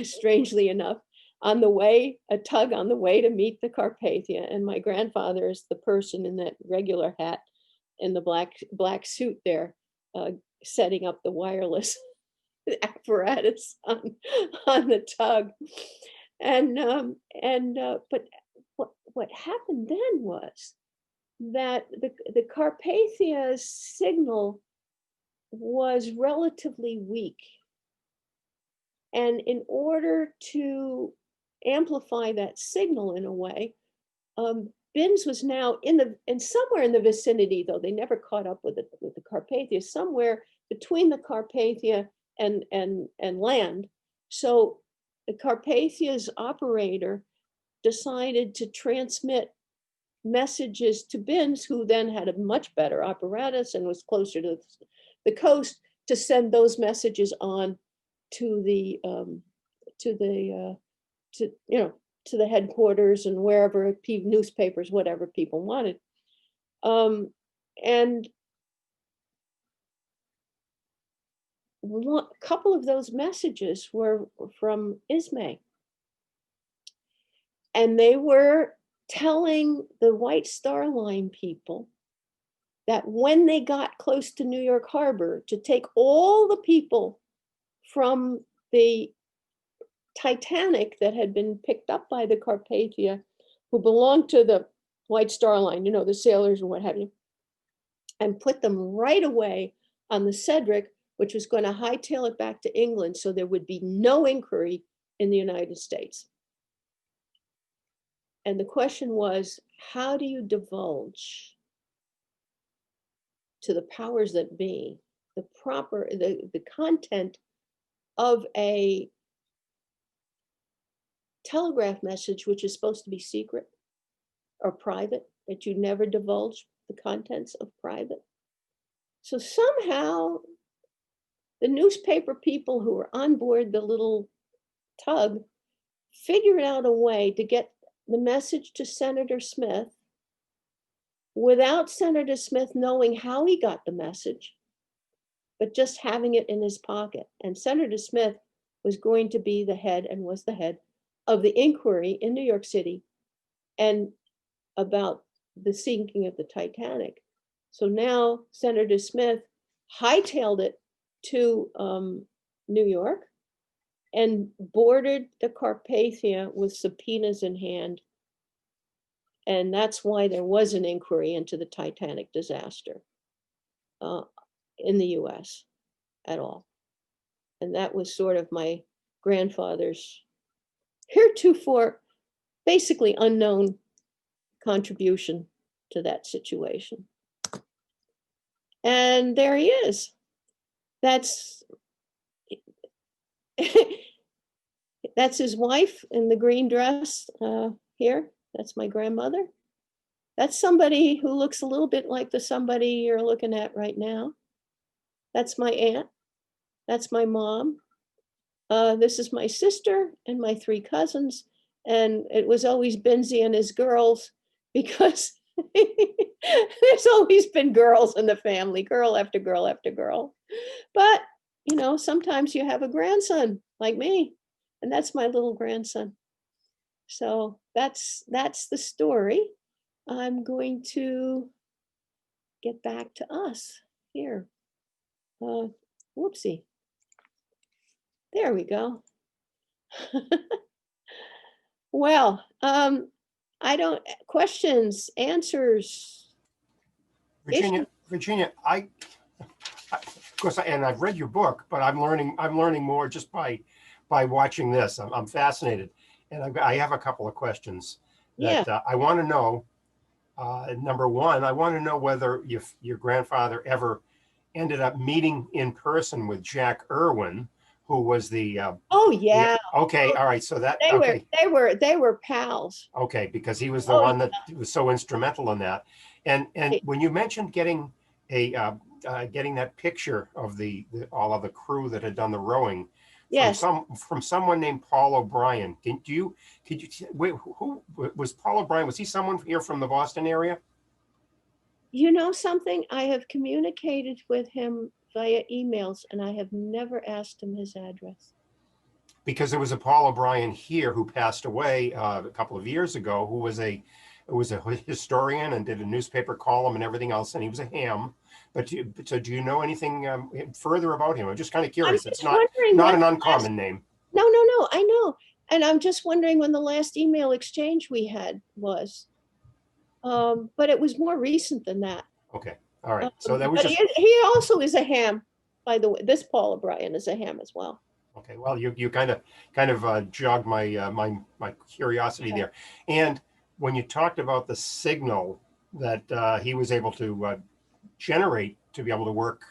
strangely enough, on the way, a tug on the way to meet the Carpathia. And my grandfather is the person in that regular hat and the black suit there, setting up the wireless apparatus on the tug. But what happened then was that the Carpathia's signal was relatively weak. And in order to amplify that signal in a way, Binns was now somewhere in the vicinity, though they never caught up with the Carpathia, somewhere between the Carpathia and land. So the Carpathia's operator decided to transmit messages to Binns, who then had a much better apparatus and was closer to the coast, to send those messages on to the headquarters and wherever, newspapers, whatever people wanted. And a couple of those messages were from Ismay. And they were telling the White Star Line people that when they got close to New York Harbor, to take all the people from the Titanic that had been picked up by the Carpathia, who belonged to the White Star Line, the sailors and what have you, and put them right away on the Cedric, which was going to hightail it back to England, so there would be no inquiry in the United States. And the question was, how do you divulge to the powers that be the content of a telegraph message, which is supposed to be secret or private, that you never divulge the contents of private? So somehow the newspaper people who were on board the little tug figured out a way to get the message to Senator Smith without Senator Smith knowing how he got the message, but just having it in his pocket. And Senator Smith was going to be the head, and was the head, of the inquiry in New York City and about the sinking of the Titanic. So now Senator Smith hightailed it to New York and boarded the Carpathia with subpoenas in hand. And that's why there was an inquiry into the Titanic disaster in the US at all. And that was sort of my grandfather's heretofore basically unknown contribution to that situation. And there he is. That's his wife in the green dress here. That's my grandmother. That's somebody who looks a little bit like the somebody you're looking at right now. That's my aunt. That's my mom. This is my sister and my 3 cousins. And it was always Benzie and his girls, because there's always been girls in the family, girl after girl after girl. But, sometimes you have a grandson like me, and that's my little grandson. So that's the story. I'm going to get back to us here. Whoopsie. There we go. Well, questions, answers. Virginia, of course, and I've read your book, but I'm learning more just by watching this. I'm fascinated, and I have a couple of questions that I want to know. Number one, I want to know whether your grandfather ever ended up meeting in person with Jack Irwin, who was the oh yeah. Okay, all right. So that they were pals. Okay, because he was the one that was so instrumental in that. And when you mentioned getting getting that picture of all of the crew that had done the rowing Yes. from someone named Paul O'Brien. Could you wait, who was Paul O'Brien? Was he someone here from the Boston area? You know something? I have communicated with him via emails and I have never asked him his address. Because there was a Paul O'Brien here who passed away a couple of years ago, who was a historian and did a newspaper column and everything else, and he was a ham. But so do you know anything further about him? I'm just kind of curious. It's not an uncommon name. No, I know. And I'm just wondering when the last email exchange we had was. But it was more recent than that. Okay. All right. So that was but he also is a ham, by the way. This Paul O'Brien is a ham as well. Okay. Well, you kind of jogged my my curiosity there. And when you talked about the signal that he was able to generate to be able to work,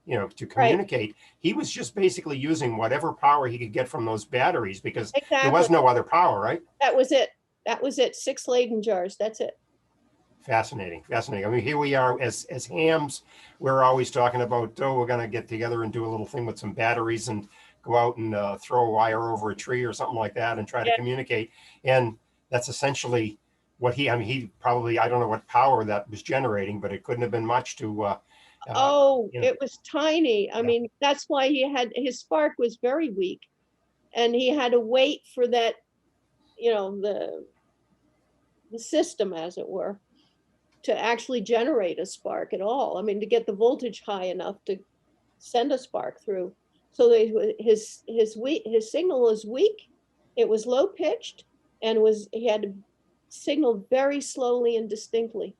to communicate, right, he was just basically using whatever power he could get from those batteries, because there was no other power, right? That was it. 6 Leyden jars. That's it. Fascinating. I mean, here we are as hams. We're always talking about, we're going to get together and do a little thing with some batteries and go out and throw a wire over a tree or something like that and try to communicate. And that's essentially what he probably, I don't know what power that was generating, but it couldn't have been much to. It was tiny. I mean, that's why his spark was very weak, and he had to wait for that, the system, as it were, to actually generate a spark at all. I mean, to get the voltage high enough to send a spark through. So his signal was weak. It was low pitched, and he had to signal very slowly and distinctly.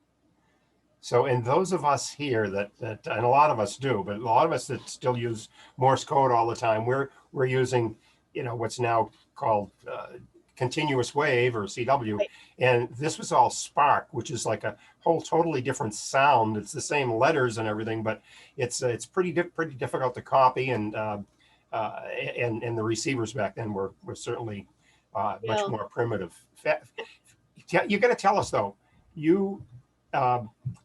So, and those of us here that and a lot of us do, but a lot of us that still use Morse code all the time, we're using, what's now called continuous wave, or CW, right. And this was all spark, which is like a whole totally different sound. It's the same letters and everything, but it's pretty difficult to copy, and the receivers back then were certainly much more primitive. You got to tell us though,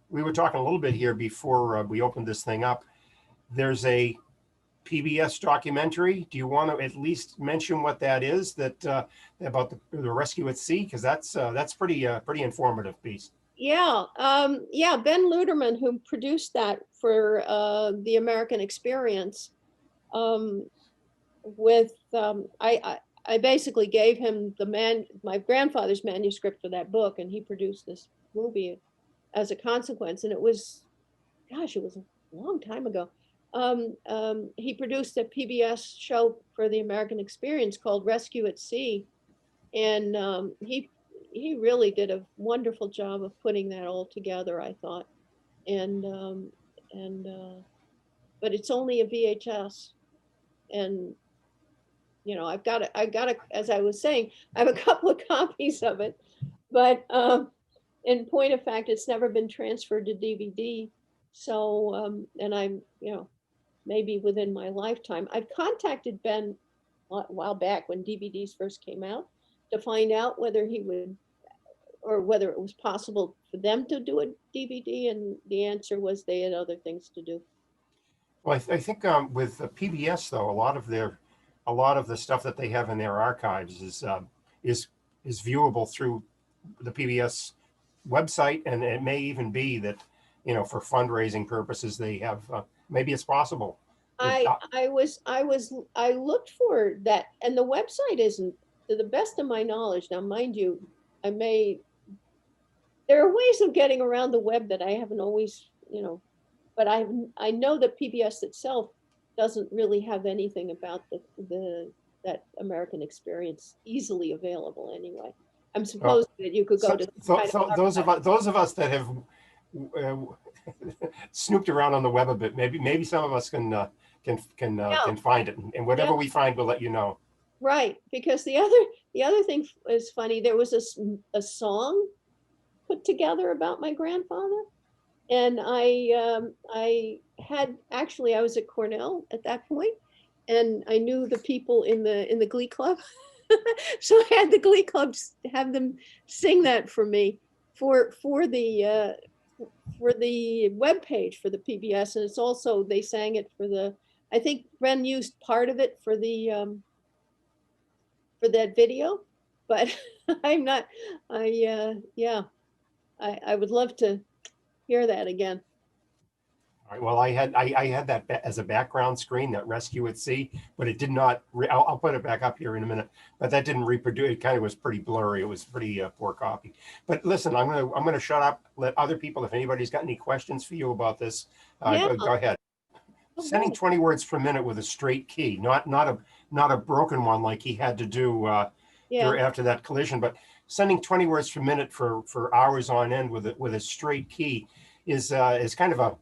we were talking a little bit here before we opened this thing up. There's a PBS documentary. Do you want to at least mention what that is? That about the rescue at sea, because that's pretty informative piece. Yeah, Ben Luderman, who produced that for the American Experience, I basically gave him my grandfather's manuscript for that book, and he produced this movie as a consequence. And it was a long time ago. He produced a PBS show for the American Experience called Rescue at Sea. And he really did a wonderful job of putting that all together, I thought. But it's only a VHS. And, I've got it, as I was saying, I have a couple of copies of it, but in point of fact, it's never been transferred to DVD. So, and I'm, maybe within my lifetime. I've contacted Ben a while back when DVDs first came out to find out whether he would, or whether it was possible for them to do a DVD, and the answer was they had other things to do. Well, I think with PBS though, a lot of the stuff that they have in their archives is viewable through the PBS website, and it may even be that for fundraising purposes they have maybe it's possible. I looked for that, and the website isn't, to the best of my knowledge. Now, mind you, there are ways of getting around the web that I haven't always, but I know that PBS itself doesn't really have anything about that American Experience easily available anyway. I'm supposed that you could go to those of us that have snooped around on the web a bit. Maybe some of us can find it, and whatever we find, we'll let you know. Right, because the other thing is funny. There was a song put together about my grandfather, and I was at Cornell at that point, and I knew the people in the Glee Club, so I had the Glee Club have them sing that for me for the for the webpage for the PBS, and it's also, they sang it for the, I think Ren used part of it for the for that video, but I'm not, yeah, I would love to hear that again. All right, well, I had that as a background screen, that Rescue at Sea, but it did not. I'll put it back up here in a minute. But that didn't reproduce. It kind of was pretty blurry. It was pretty poor copy. But listen, I'm gonna shut up. Let other people, if anybody's got any questions for you about this, Yeah. go ahead. Okay. Sending 20 words per minute with a straight key, not a broken one like he had to do Yeah, after that collision, but sending 20 words per minute for hours on end with a straight key is kind of a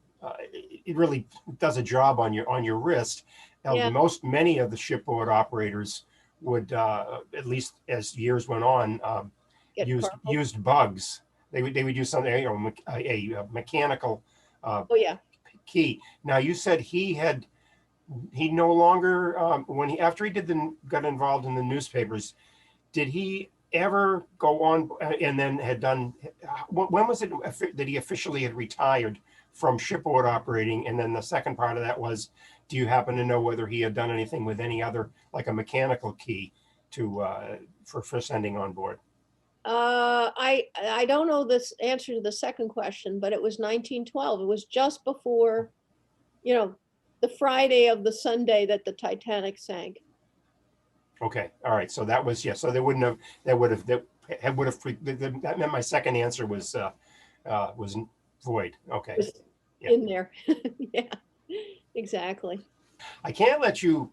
it really does a job on your wrist. yeah, Many of the shipboard operators would at least as years went on get carpal. used bugs. They would use something, a mechanical Oh, yeah. key. Now you said he no longer after he got involved in the newspapers, did he ever go on and then had done, when was it that he officially had retired from shipboard operating? And then the second part of that was, do you happen to know whether he had done anything with any other, like a mechanical key to for sending on board? I don't know this answer to the second question, but it was 1912. It was just before, the Friday of the Sunday that the Titanic sank. Okay, all right. So that was, yeah. So they wouldn't have. That meant my second answer was void. Okay. Was Yeah. in there. Yeah, exactly. I can't let you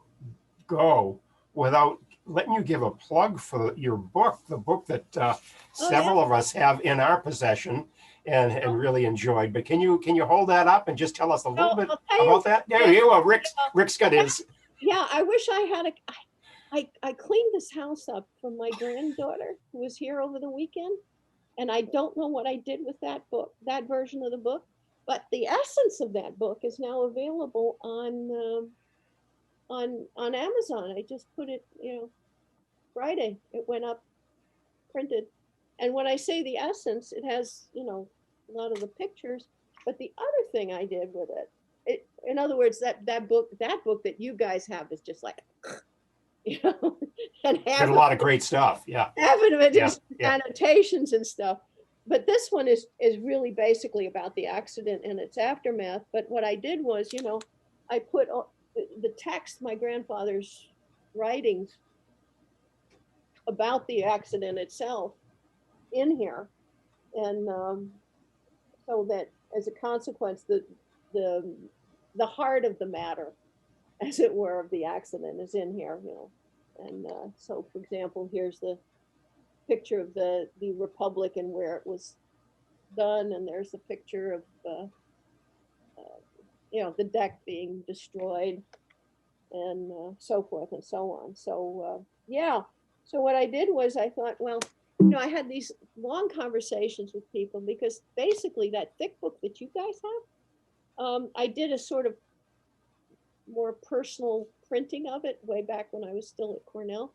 go without letting you give a plug for your book, the book that several of us have in our possession and really enjoyed. But can you hold that up and just tell us a little bit about that? There you go. Rick's got his. Yeah, I wish I had I cleaned this house up for my granddaughter who was here over the weekend, and I don't know what I did with that book, that version of the book, but the essence of that book is now available on Amazon. I just put it, Friday, it went up printed. And when I say the essence, it has, a lot of the pictures, but the other thing I did with it, in other words, that book that you guys have is just like, and Got a lot of great stuff. Yeah. half of it is Yeah. annotations and stuff. But this one is really basically about the accident and its aftermath. But what I did was, I put the text, my grandfather's writings about the accident itself in here. And so that as a consequence, the heart of the matter, as it were, of the accident is in here, And so, for example, here's the picture of the Republic and where it was done, and there's a picture of the deck being destroyed, and so forth and so on. So yeah. So what I did was I thought, well, I had these long conversations with people because basically that thick book that you guys have, I did a sort of more personal printing of it way back when I was still at Cornell.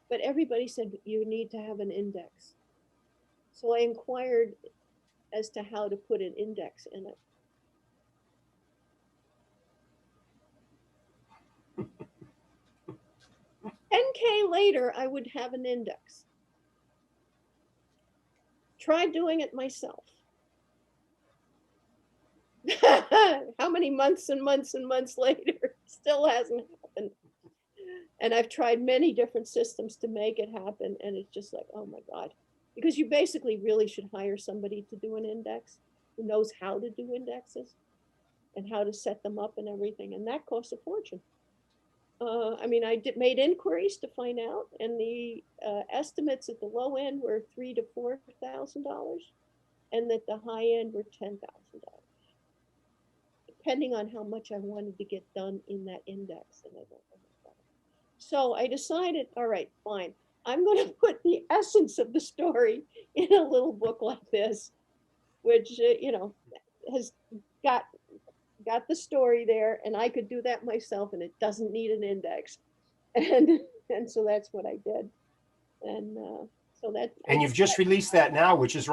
But everybody said you need to have an index. So I inquired as to how to put an index in it. 10K later, I would have an index. Tried doing it myself. How many months and months and months later, still hasn't happened. And I've tried many different systems to make it happen. And it's just like, oh my God. Because you basically really should hire somebody to do an index who knows how to do indexes and how to set them up and everything. And that costs a fortune. I made inquiries to find out, and the estimates at the low end were $3,000 to $4,000, and at the high end were $10,000, depending on how much I wanted to get done in that index. And I don't know. So I decided, all right, fine. I'm going to put the essence of the story in a little book like this, which has got the story there, and I could do that myself, and it doesn't need an index. And so that's what I did. And so that. And you've just released that now, which is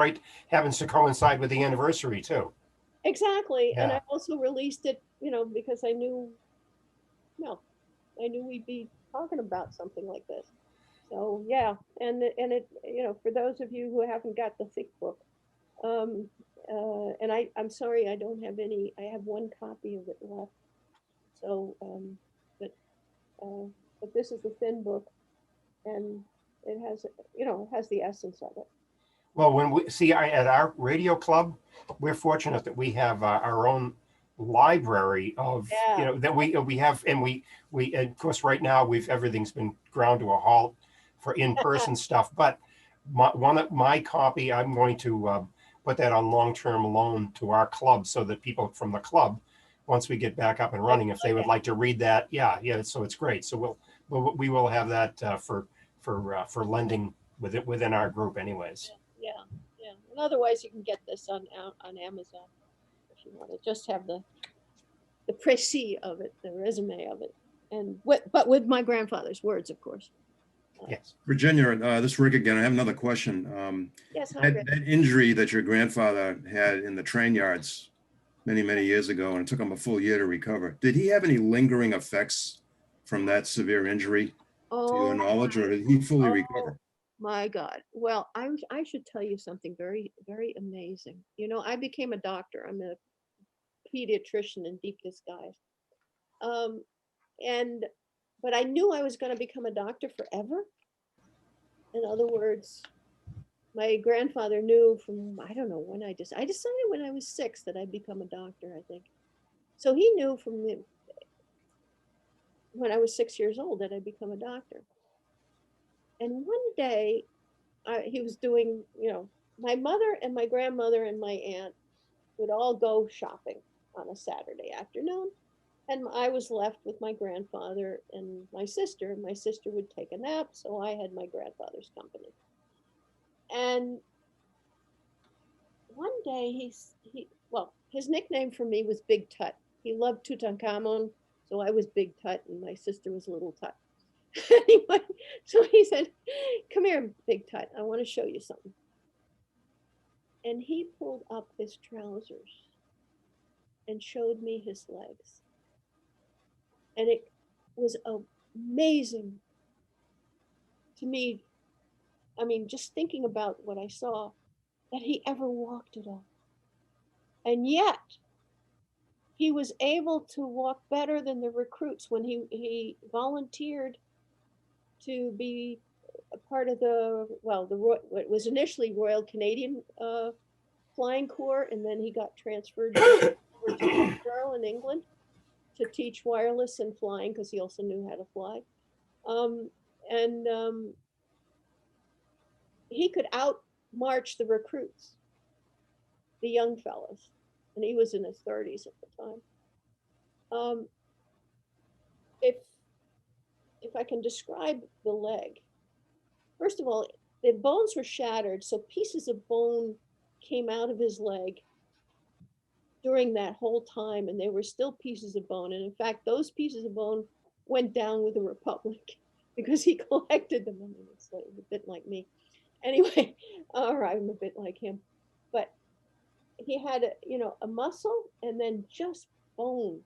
happens to coincide with the anniversary too. exactly. And Yeah. I also released it, because I knew, we'd be talking about something like this. So yeah, and it, for those of you who haven't got the thick book, and I'm sorry I don't have any. I have one copy of it left. So, but but this is the thin book, and it has, it has the essence of it. Well, when we see at our radio club, we're fortunate that we have our own library of, Yeah. that we have, and we and of course right now everything's been ground to a halt for in-person stuff. But one of my copy, I'm going to put that on long-term loan to our club so that people from the club, once we get back up and running, if they would like to read that, yeah. So it's great. So we will have that for lending within our group, anyways. Yeah. And otherwise, you can get this on Amazon if you want to just have the précis of it, the resume of it, but with my grandfather's words, of course. Yes. Virginia, this is Rick again. I have another question. Yes, hi, Rick. That injury that your grandfather had in the train yards many, many years ago, and it took him a full year to recover. Did he have any lingering effects from that severe injury, to your knowledge, or did he fully recover? My God. Well, I should tell you something very, very amazing. I became a doctor. I'm a pediatrician in deep disguise. But I knew I was going to become a doctor forever. In other words, my grandfather knew from, I don't know when I decided when I was 6 that I'd become a doctor, I think. So he knew when I was 6 years old that I'd become a doctor. And one day he was doing, my mother and my grandmother and my aunt would all go shopping on a Saturday afternoon. And I was left with my grandfather and my sister. My sister would take a nap, so I had my grandfather's company. And one day his nickname for me was Big Tut. He loved Tutankhamun, so I was Big Tut and my sister was Little Tut. Anyway, so he said, "Come here, Big Tut, I want to show you something." And he pulled up his trousers and showed me his legs. And it was amazing to me. I mean, just thinking about what I saw, that he ever walked at all. And yet, he was able to walk better than the recruits when he volunteered to be a part of what was initially Royal Canadian Flying Corps, and then he got transferred over to Royal in England to teach wireless and flying because he also knew how to fly. He could outmarch the recruits, the young fellas, and he was in his 30s at the time. If I can describe the leg, first of all, the bones were shattered, so pieces of bone came out of his leg during that whole time, and they were still pieces of bone. And in fact, those pieces of bone went down with the Republic because he collected them. I mean, it's a bit like me. Anyway, or I'm a bit like him. But he had a muscle and then just bone.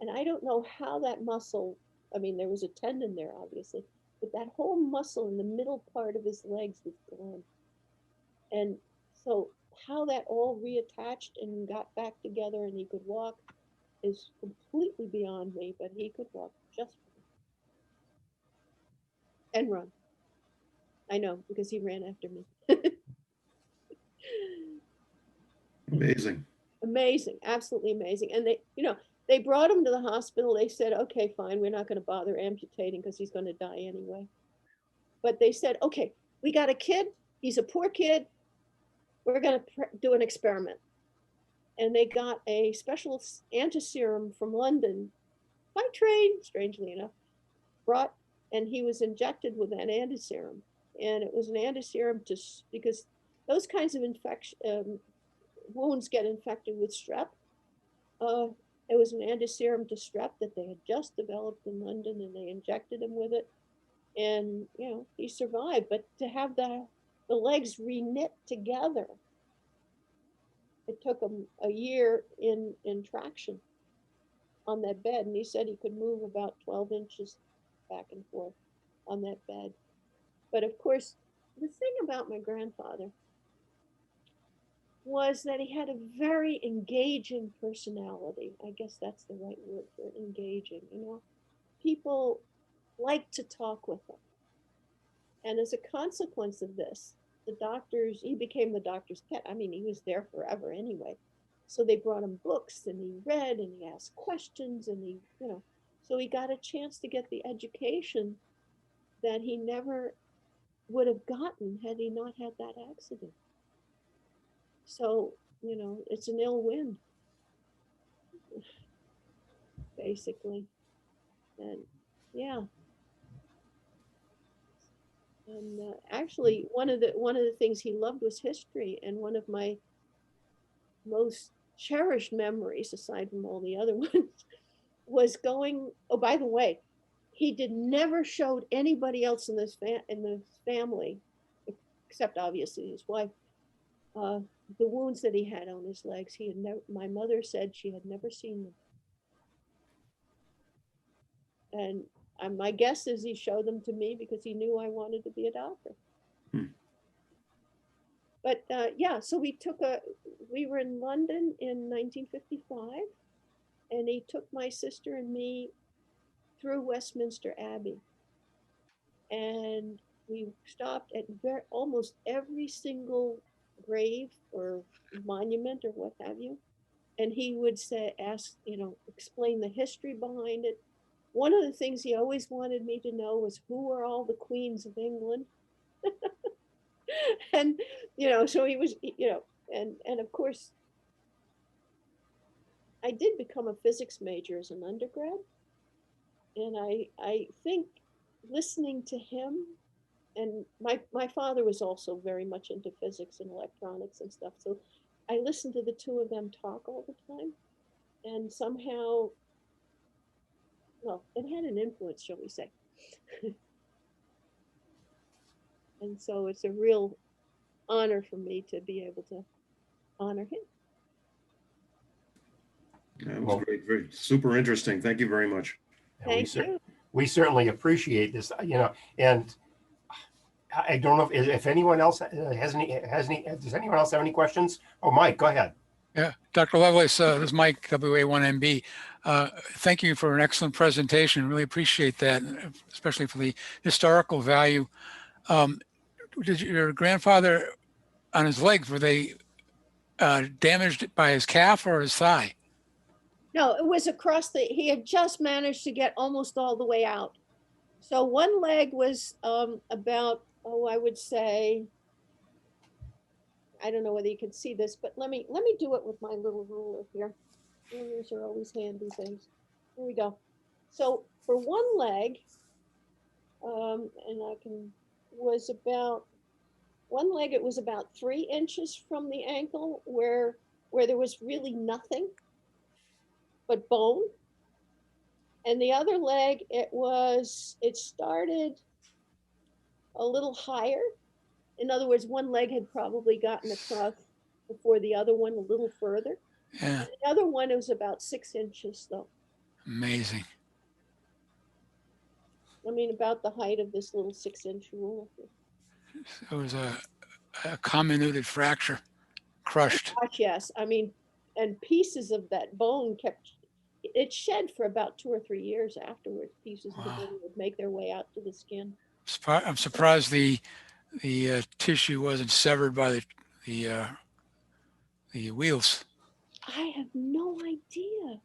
And I don't know how that muscle, I mean, there was a tendon there, obviously, but that whole muscle in the middle part of his legs was gone. And so how that all reattached and got back together and he could walk is completely beyond me, but he could walk just fine. And run. I know, because he ran after me. Amazing. Amazing, absolutely amazing. And they brought him to the hospital. They said, "Okay, fine, we're not going to bother amputating because he's going to die anyway." But they said, "Okay, we got a kid. He's a poor kid. We're going to do an experiment." And they got a special antiserum from London by train, strangely enough, and he was injected with that antiserum. And it was an antiserum because those kinds of wounds get infected with strep. It was an antiserum to strep that they had just developed in London, and they injected him with it. And, he survived. But to have the legs re-knit together, it took him a year in traction on that bed. And he said he could move about 12 inches back and forth on that bed. But of course, the thing about my grandfather was that he had a very engaging personality. I guess that's the right word for it, engaging, you know. People liked to talk with him. And as a consequence of this, he became the doctor's pet. I mean, he was there forever anyway. So they brought him books and he read and he asked questions and he, you know, so he got a chance to get the education that he never would have gotten had he not had that accident. So, you know, it's an ill wind, basically. And yeah. And actually, one of the things he loved was history, and one of my most cherished memories, aside from all the other ones, was going. Oh, by the way, he never showed anybody else in the family, except obviously his wife, the wounds that he had on his legs. He had never. My mother said she had never seen them, and my guess is he showed them to me because he knew I wanted to be a doctor. But yeah, so we were in London in 1955, and he took my sister and me through Westminster Abbey. And we stopped at almost every single grave or monument or what have you. And he would explain the history behind it. One of the things he always wanted me to know was who were all the queens of England. And, you know, so he was, you know, and of course, I did become a physics major as an undergrad. And I think listening to him, and my father was also very much into physics and electronics and stuff. So I listened to the two of them talk all the time. And somehow, well, it had an influence, shall we say. And so it's a real honor for me to be able to honor him. That was great, very super interesting. Thank you very much. Thank you. We certainly appreciate this, you know, and I don't know if anyone else has any, does anyone else have any questions? Oh, Mike, go ahead. Yeah, Dr. Lovelace, this is Mike, WA1MB. Thank you for an excellent presentation. Really appreciate that, especially for the historical value. Did your grandfather, on his legs, were they damaged by his calf or his thigh? No, it was he had just managed to get almost all the way out. So one leg was about, I would say, I don't know whether you can see this, but let me do it with my little ruler here. Rulers are always handy things. Here we go. So for one leg, it was about 3 inches from the ankle where there was really nothing but bone. And the other leg, it started a little higher. In other words, one leg had probably gotten across before the other one a little further. Yeah. And the other one, it was about 6 inches though. Amazing. I mean, about the height of this little 6-inch ruler. It was a comminuted fracture, crushed. Gosh, yes. I mean, and pieces of that bone it shed for about 2 or 3 years afterwards. Pieces of the bone would make their way out to the skin. I'm surprised the tissue wasn't severed by the wheels. I have no idea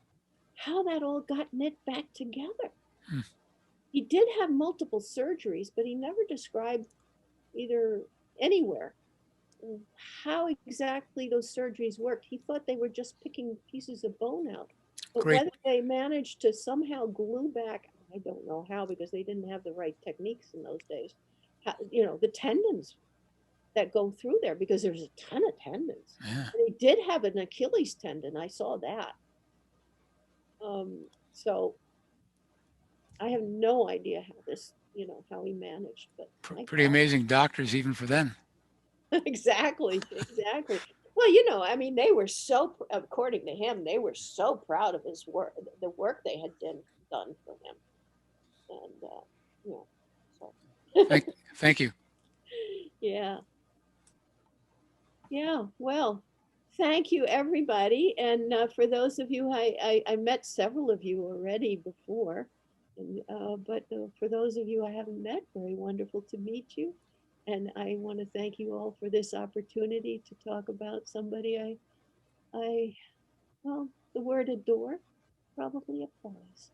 how that all got knit back together. He did have multiple surgeries, but he never described either anywhere how exactly those surgeries worked. He thought they were just picking pieces of bone out. But Great. whether they managed to somehow glue back, I don't know how, because they didn't have the right techniques in those days. You know, the tendons that go through there, because there's a ton of tendons. Yeah. And he did have an Achilles tendon. I saw that. So I have no idea how he managed, but Pretty amazing doctors even for then. Exactly. Well, you know, I mean, they were so, according to him, they were so proud of his work, the work they had done for him. And, you know, so, Thank you. yeah. Yeah, well, thank you, everybody. And for those of you, I met several of you already before. And, but for those of you I haven't met, very wonderful to meet you. And I want to thank you all for this opportunity to talk about somebody well, the word adore probably applies.